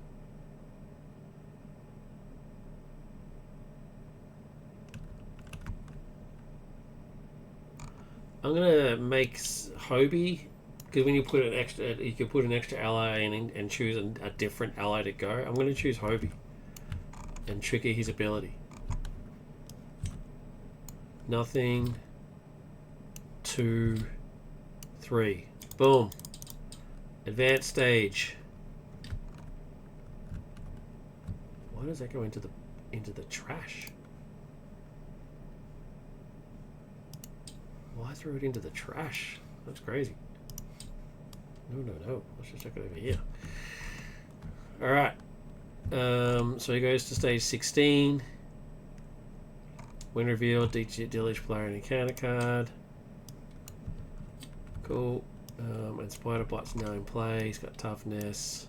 I'm gonna make Hobie, because when you put an extra, you can put an extra ally in and choose a different ally to go. I'm gonna choose Hobie and trigger his ability. Nothing. 2, 3. Boom. Advanced stage. Why does that go into the trash? Why throw it into the trash? That's crazy. No. Let's just check it over here. Alright. So he goes to stage 16. When revealed, deal each player an encounter card. Cool. And Spider-Bot's now in play. He's got toughness.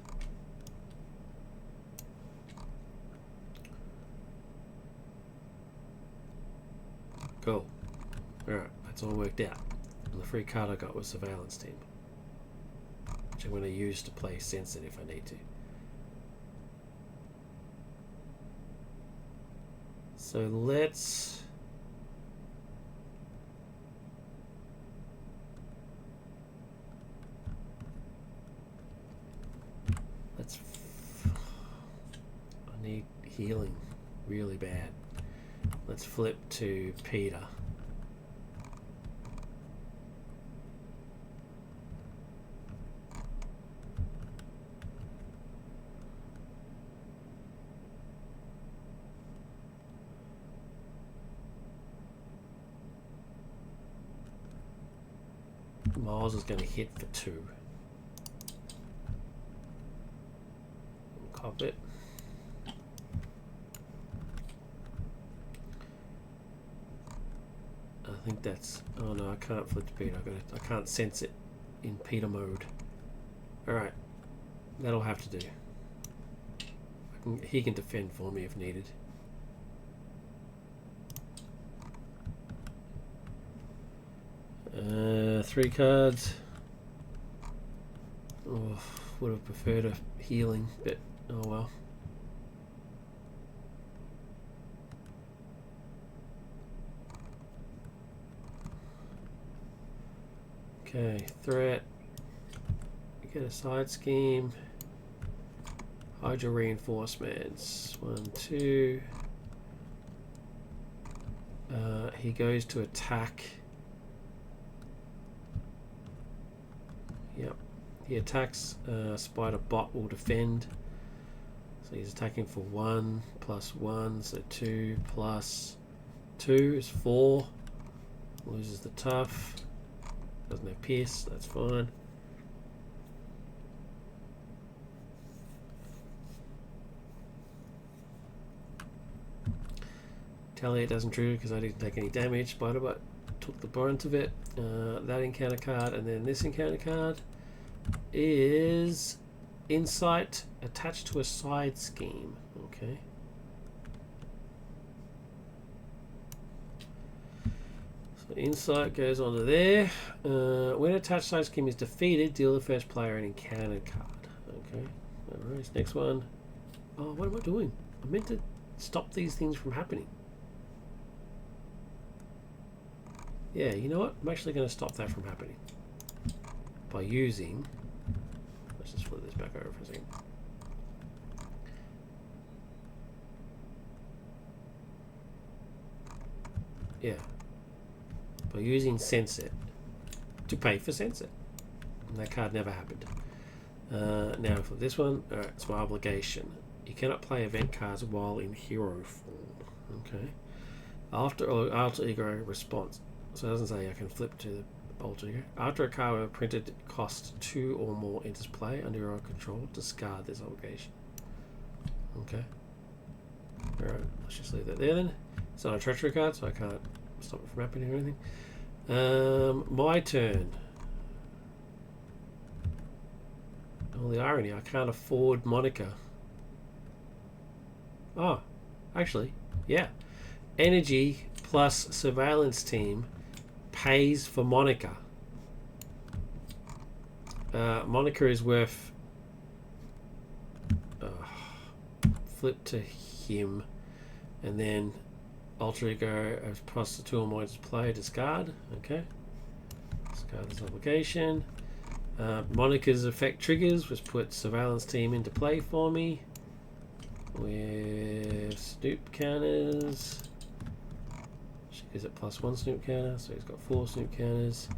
Cool. Alright, that's all worked out. And the free card I got was Surveillance Team, which I'm going to use to play Sensitive if I need to. So let's I need healing really bad. Let's flip to Peter. Miles is going to hit for 2. Cop it. I think that's... Oh no, I can't flip to Peter. I can't sense it in Peter mode. Alright. That'll have to do. He can defend for me if needed. Three cards. Oh, would have preferred a healing, but oh well. Okay, threat. Get a side scheme. Hydra reinforcements. 1, 2. He goes to attack. Yep. He attacks. Spider-Bot will defend. So he's attacking for 1 plus 1. So 2 plus 2 is 4. Loses the tough. Doesn't have pierce. That's fine. Retaliate doesn't trigger because I didn't take any damage. Spider-Bot took the brunt of it. That encounter card, and then this encounter card is Insight attached to a side scheme. Okay. So Insight goes onto there. When attached side scheme is defeated, deal the first player an encounter card. Okay. Alright, next one. Oh, what am I doing? I meant to stop these things from happening. Yeah, you know what? I'm actually going to stop that from happening by using... Let's just flip this back over for a second. Yeah. By using Sense It to pay for Sense It. And that card never happened. Now for this one, alright, it's my obligation. You cannot play event cards while in hero form. Okay. After alter ego response. So it doesn't say I can flip to the alter ego. After a card printed costs 2 or more enters play under your own control, discard this obligation. Okay. Alright, let's just leave that there then. It's not a treachery card, so I can't stop it from happening or anything. My turn. All the irony, I can't afford Monica. Oh, actually, yeah. Energy plus surveillance team pays for Monica. Monica is worth... flip to him. And then alter ego as plus the 2 or more play, discard. Okay. Discard this obligation. Monica's effect triggers, which puts surveillance team into play for me. With snoop counters. She gives it plus 1 snoop counter, so he's got 4 snoop counters.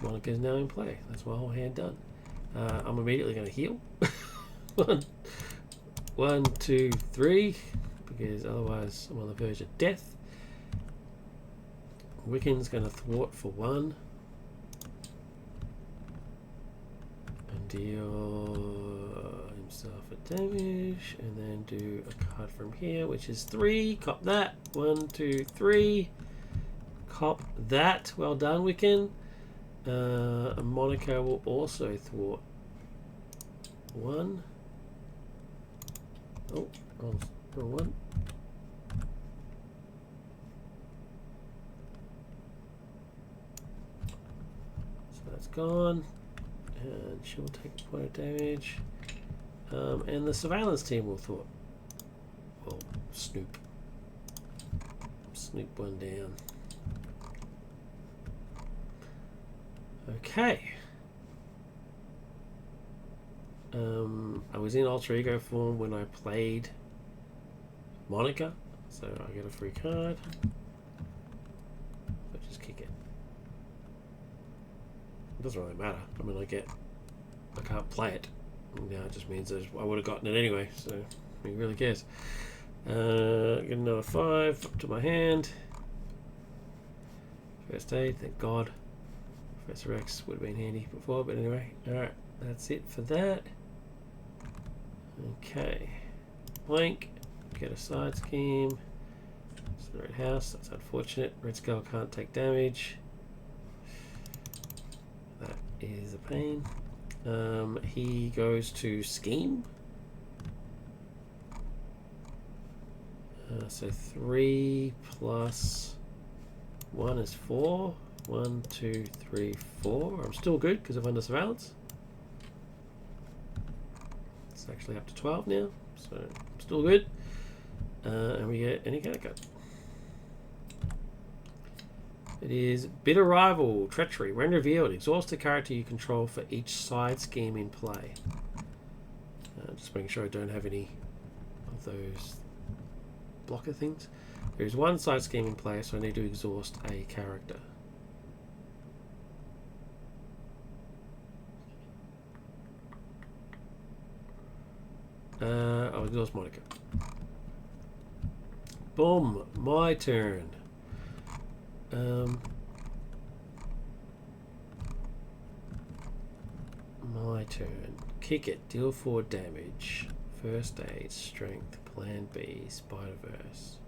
Monica's now in play. That's my whole hand done. I'm immediately going to heal. 1, 2, 3, because otherwise I'm on the verge of death. Wiccan's going to thwart for 1. And deal himself a damage, and then do a card from here, which is 3. Cop that. 1, 2, 3. Cop that. Well done, Wiccan. Monica will also thwart 1. Oh, wrong one. So that's gone. And she'll take a point of damage. And the surveillance team will thwart. Well, snoop. Snoop 1 down. Okay. I was in alter ego form when I played Monica, so I get a free card. But just kick it. It doesn't really matter. I mean, I can't play it. Now it just means I would have gotten it anyway, so who really cares? Get another 5 up to my hand. First aid, thank God. Professor X would have been handy before, but anyway. Alright, that's it for that. Okay. Blank. Get a side scheme. It's the red house, that's unfortunate. Red Skull can't take damage. That is a pain. He goes to scheme. So 3 plus 1 is 4. 1, 2, 3, 4. I'm still good because I'm under surveillance. It's actually up to 12 now, so I'm still good. And we get any kind of cut. It is Bitter Rival, Treachery. When revealed, exhaust the character you control for each side scheme in play. Just making sure I don't have any of those blocker things. There is 1 side scheme in play, so I need to exhaust a character. I'll exhaust Monica. Boom, my turn. My turn. Kick it, deal 4 damage. First aid, strength, plan B, Spider-Verse.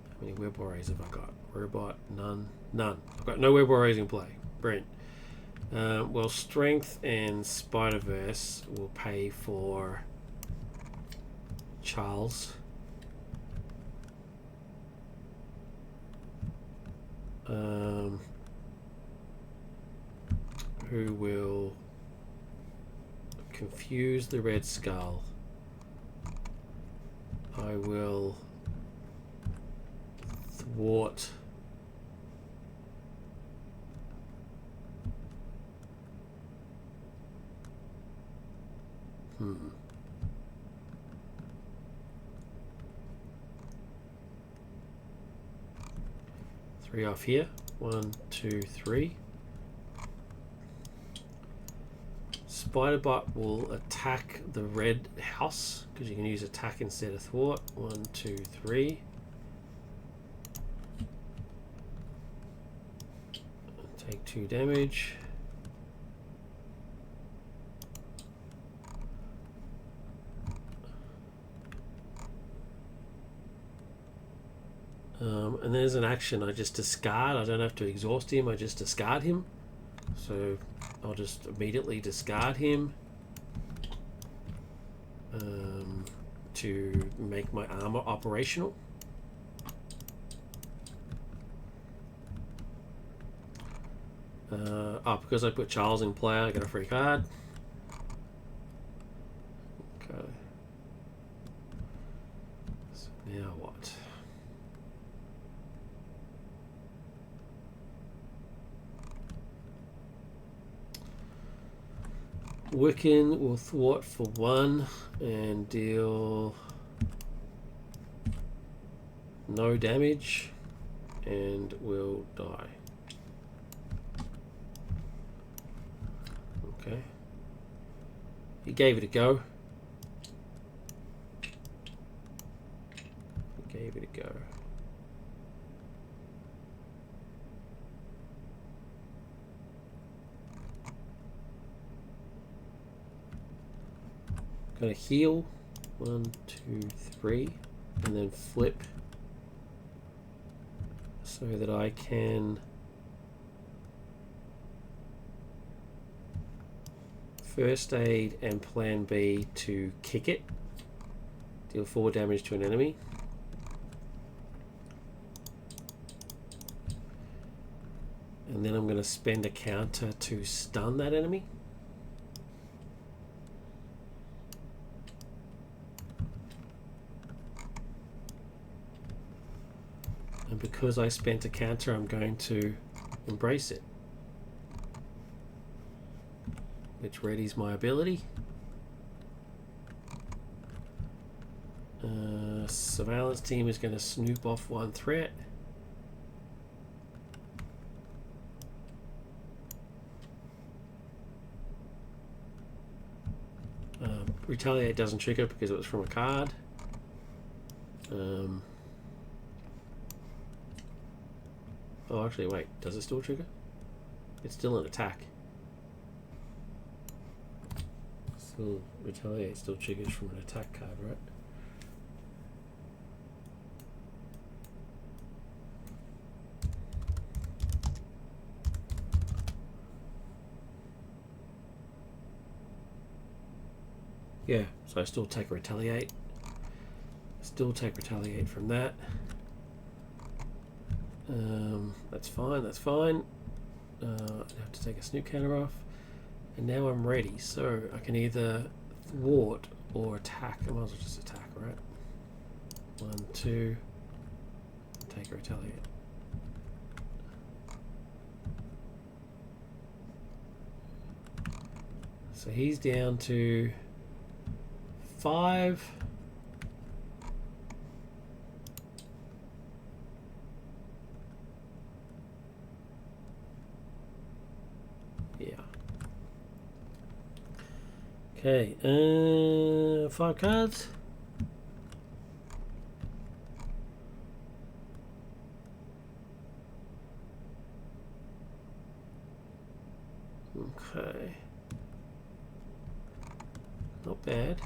How many web warriors have I got? Robot, none. None. I've got no web warriors in play. Brilliant. Well, strength and Spider-Verse will pay for Charles. Who will confuse the Red Skull. I will thwart Three off here. 1, 2, 3. Spiderbot will attack the red house because you can use attack instead of thwart. 1, 2, 3. Take 2 damage. And then as an action, I just discard. I don't have to exhaust him. I just discard him. So I'll just immediately discard him to make my armor operational. Because I put Charles in play, I get a free card. Okay. So now what? Wiccan will thwart for 1 and deal no damage and will die. Okay. He gave it a go. He gave it a go. Gonna heal 1, 2, 3, and then flip so that I can first aid and plan B to kick it, deal 4 damage to an enemy. And then I'm going to spend a counter to stun that enemy. And because I spent a counter, I'm going to embrace it, which readies my ability. Surveillance team is going to snoop off 1 threat. Retaliate doesn't trigger because it was from a card. Oh, actually, wait. Does it still trigger? It's still an attack. Still, retaliate still triggers from an attack card, right? Yeah, so I still take retaliate. Still take retaliate from that. That's fine, that's fine. I have to take a snoop counter off. And now I'm ready, so I can either thwart or attack. I might as well just attack, right? 1, 2, take a retaliate. So he's down to 5. Yeah. Okay, 5 cards. Okay. Not bad.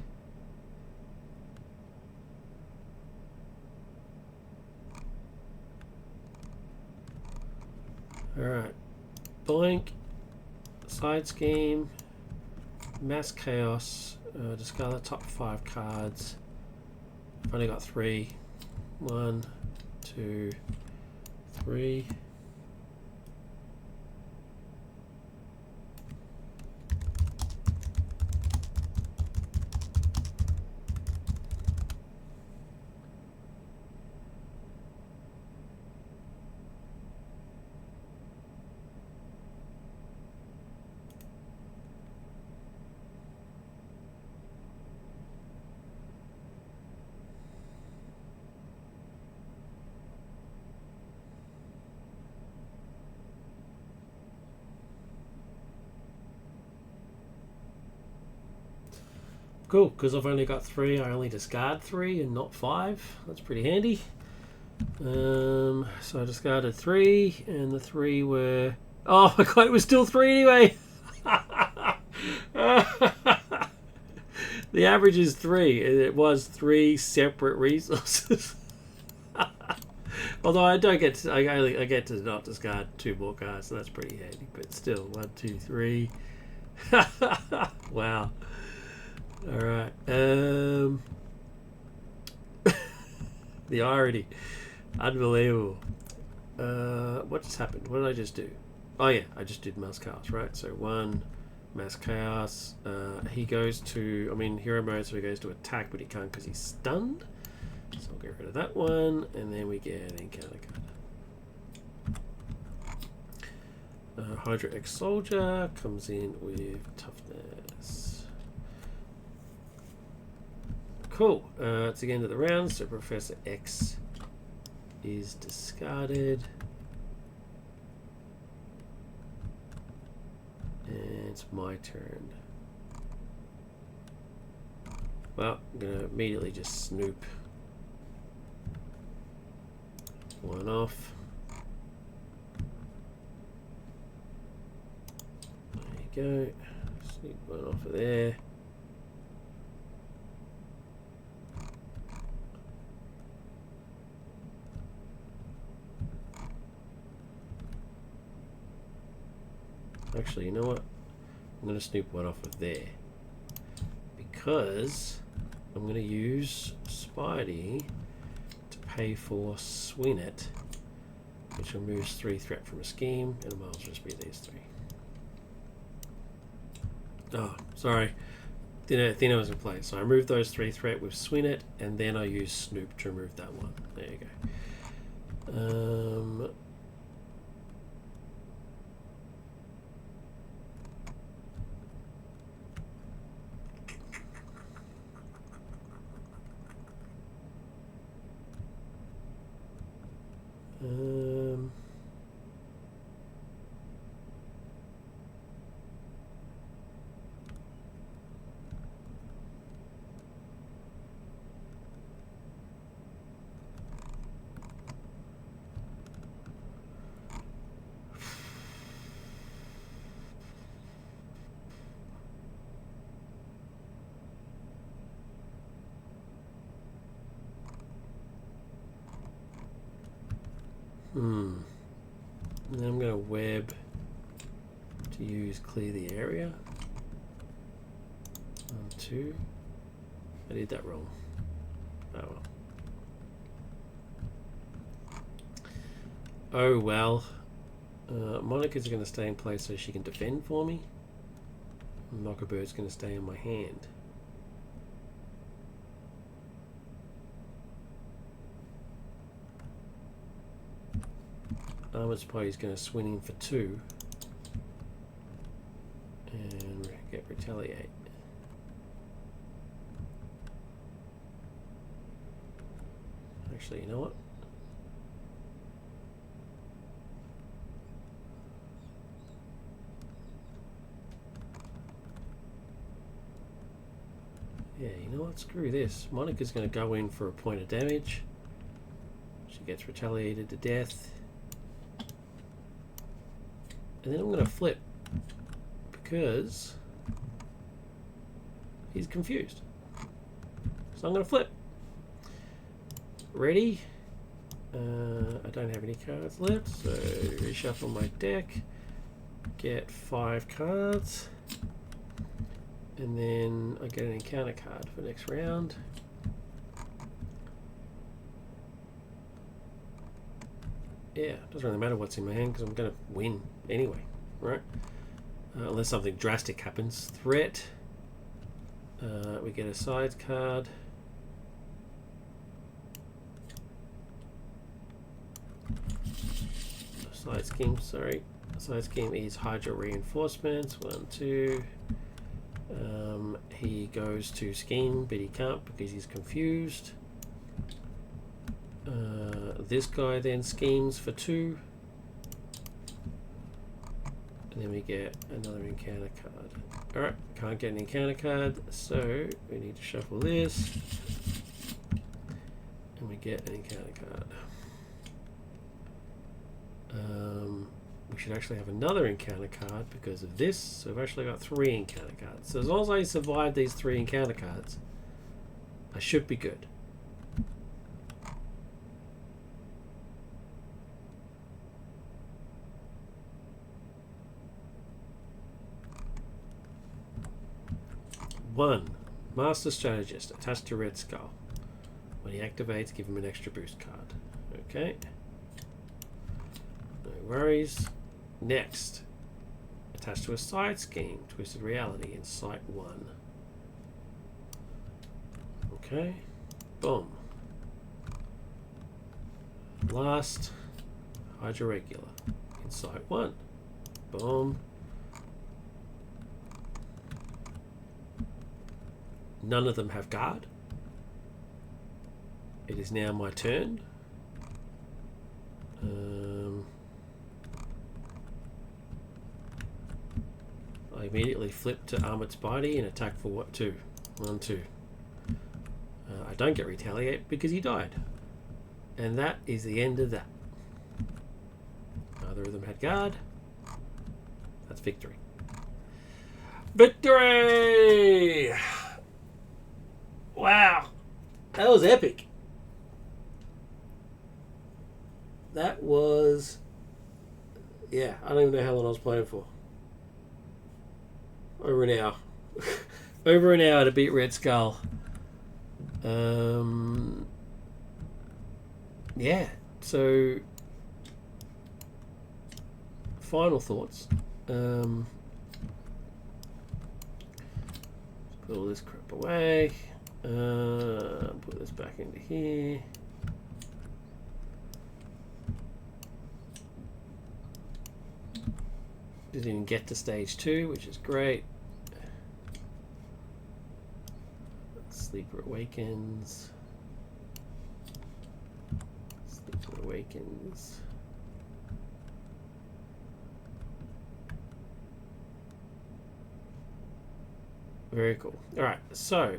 Alright. Boink. Side scheme. Mass chaos. Discard the top 5 cards. I've only got 3. 1, 2, 3. Cool, because I've only got 3, I only discard 3 and not 5. That's pretty handy. So I discarded 3, and the 3 were... Oh my god, it was still 3 anyway! The average is 3, and it was 3 separate resources. Although I don't get to, I get to not discard 2 more cards, so that's pretty handy. But still, 1, 2, 3. Wow. All right. The irony, unbelievable. What just happened? What did I just do? Oh yeah, I just did mass chaos, right? So 1 mass chaos. He goes to, I'm in hero mode, so he goes to attack, but he can't because he's stunned. So I'll get rid of that one, and then we get an encounter card. Hydra ex-soldier comes in with toughness. Cool. It's the end of the round, so Professor X is discarded. And it's my turn. Well, I'm going to immediately just snoop 1 off. There you go. Snoop 1 off of there. Actually, you know what? I'm going to snoop 1 off of there. Because I'm going to use Spidey to pay for Swing It, which removes 3 threat from a scheme, and it might just be these 3. Oh, sorry. Didn't know I was in play. So I removed those 3 threat with Swing It, and then I use Snoop to remove that one. There you go. And then I'm going to web to use clear the area. 1, 2. I did that wrong. Oh well. Oh well. Monica's going to stay in place so she can defend for me. Knockerbird's going to stay in my hand. Armoured Spidey's going to swing in for 2 and get retaliate. Actually, you know what? Yeah, you know what? Screw this. Monica's going to go in for a point of damage. She gets retaliated to death. And then I'm going to flip because he's confused. So I'm going to flip. Ready? I don't have any cards left, so reshuffle my deck. Get 5 cards. And then I get an encounter card for next round. Yeah, doesn't really matter what's in my hand because I'm going to win anyway, right? Unless something drastic happens. Threat. We get a side card. Side scheme, sorry. Side scheme is Hydra reinforcements. 1, 2. He goes to scheme, but he can't because he's confused. This guy then schemes for 2. And then we get another encounter card. Alright, can't get an encounter card, so we need to shuffle this. And we get an encounter card. We should actually have another encounter card because of this. So we've actually got 3 encounter cards. So as long as I survive these 3 encounter cards, I should be good. 1. Master Strategist attached to Red Skull. When he activates, give him an extra boost card. Okay. No worries. Next. Attached to a side scheme, Twisted Reality in Sight 1. Okay. Boom. Last. Hydra Regular in Sight 1. Boom. None of them have guard. It is now my turn. I immediately flip to Armored Spidey and attack for what? 2. 1, 2. I don't get retaliate because he died. And that is the end of that. Neither of them had guard. That's victory. Victory! Wow. That was epic. That was... Yeah, I don't even know how long I was playing for. Over an hour. Over an hour to beat Red Skull. Yeah, so... Final thoughts. Put all this crap away. Put this back into here. Didn't even get to stage 2, which is great. Sleeper Awakens. Sleeper Awakens. Very cool. Alright, so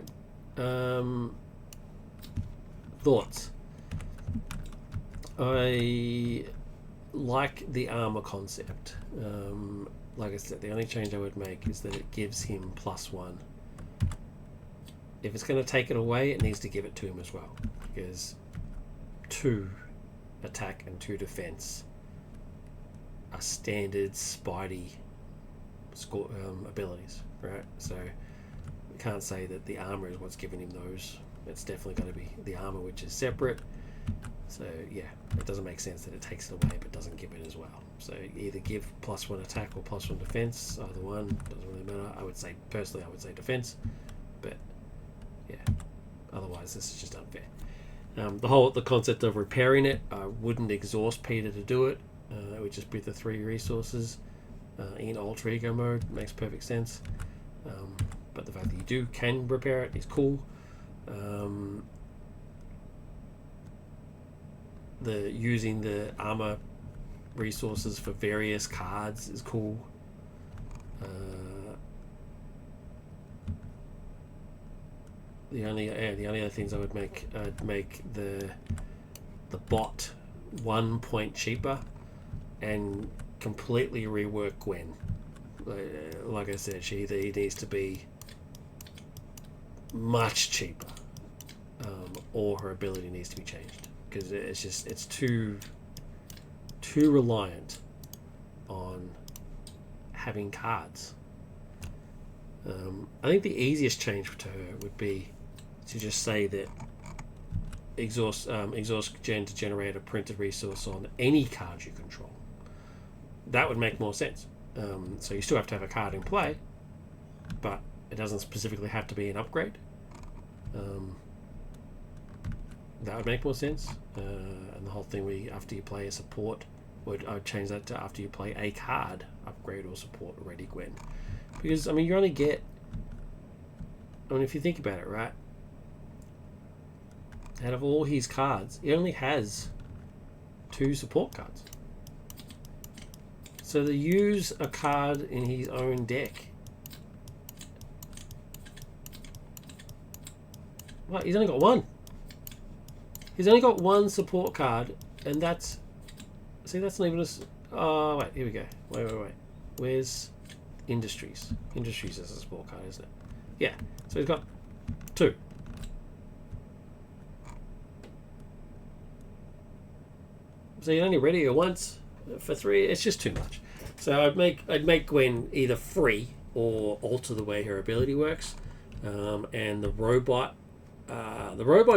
thoughts. I like the armor concept. Like I said, the only change I would make is that it gives him +1. If it's going to take it away, it needs to give it to him as well, because 2 attack and 2 defense are standard Spidey abilities, right? So we can't say that the armor is what's giving him those. It's definitely going to be the armor, which is separate. So yeah, it doesn't make sense that it takes it away but doesn't give it as well. So either give +1 attack or +1 defense. Either one doesn't really matter. I would say personally, I would say defense, but yeah, otherwise this is just unfair. The concept of repairing it, I wouldn't exhaust Peter to do it. It would just be the 3 resources in alter ego mode. Makes perfect sense. But the fact that you can repair it is cool. Using the armor resources for various cards is cool. The only other things I would make, I'd make the bot 1 point cheaper and completely rework Gwen. Like I said, she either needs to be much cheaper, or her ability needs to be changed, because it's too reliant on having cards. I think the easiest change to her would be to just say that exhaust gen to generate a printed resource on any card you control. That would make more sense. So you still have to have a card in play, but it doesn't specifically have to be an upgrade. That would make more sense. And the whole thing after you play a support, I would change that to after you play a card, upgrade or support Ready Gwen. Because, I mean, you only get... I mean, if you think about it, right? Out of all his cards, he only has 2 support cards. So to use a card in his own deck... What? He's only got 1. He's only got 1 support card, and that's... See, that's not even a... Oh, wait, here we go. Wait. Where's Industries? Industries is a support card, isn't it? Yeah, so he's got 2. So you only ready her once for 3. It's just too much. So I'd make Gwen either free or alter the way her ability works. And the robot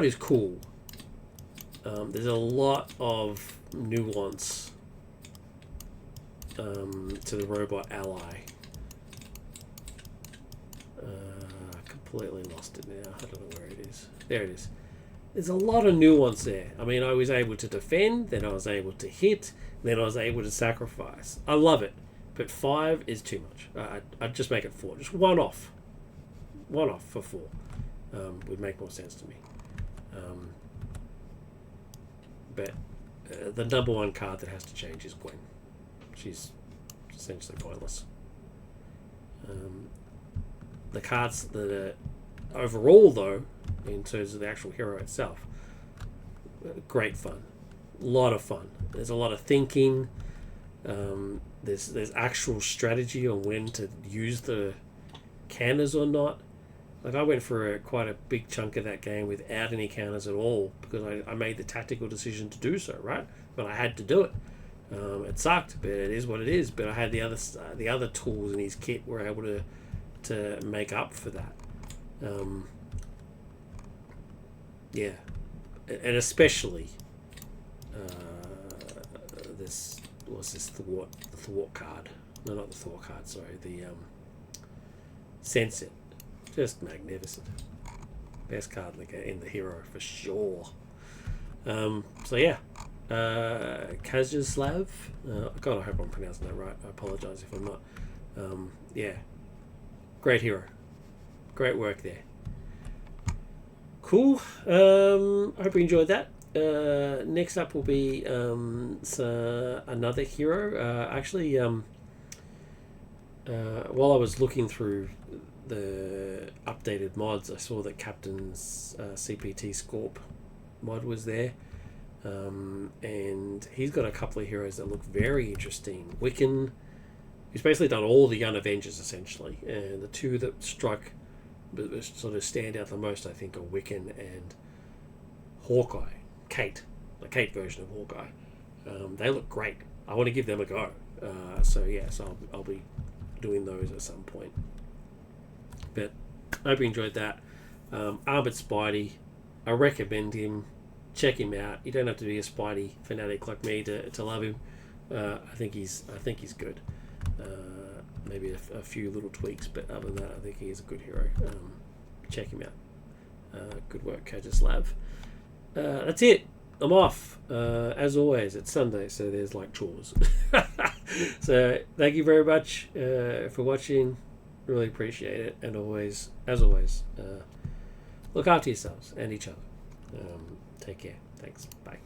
is cool. There's a lot of nuance to the robot ally. Completely lost it now. I don't know where it is. There it is. There's a lot of nuance there. I mean, I was able to defend, then I was able to hit, then I was able to sacrifice. I love it. But 5 is too much. I'd just make it 4. Just one off. One off for 4 would make more sense to me. But the number 1 card that has to change is Gwen. She's essentially pointless. The cards that are overall, though, in terms of the actual hero itself, great fun. A lot of fun. There's a lot of thinking. There's actual strategy on when to use the counters or not. Like, I went for quite a big chunk of that game without any counters at all because I made the tactical decision to do so, right? But I had to do it. It sucked, but it is what it is. But I had the other tools in his kit were able to make up for that. Yeah, and especially this thwart card. No, not the thwart card. Sorry, the sense it. Just magnificent. Best card in the hero for sure. So yeah, Kajislav. God, I hope I'm pronouncing that right. I apologise if I'm not. Yeah, great hero. Great work there. Cool. I hope you enjoyed that. Next up will be another hero. Actually, while I was looking through the updated mods, I saw that Captain's CPT Scorp mod was there. And he's got a couple of heroes that look very interesting. Wiccan, he's basically done all the Young Avengers essentially, and the two that sort of stand out the most, I think, are Wiccan and Hawkeye. Kate, the Kate version of Hawkeye. They look great. I want to give them a go. So I'll be doing those at some point. But I hope you enjoyed that. Armoured Spidey, I recommend him. Check him out. You don't have to be a Spidey fanatic like me to love him. I think he's good. Maybe a few little tweaks, but other than that, I think he is a good hero. Check him out. Good work, Kajislav. That's it. I'm off. As always, it's Sunday, so there's like chores. So thank you very much for watching. Really appreciate it. And as always, look after yourselves and each other. Take care. Thanks. Bye.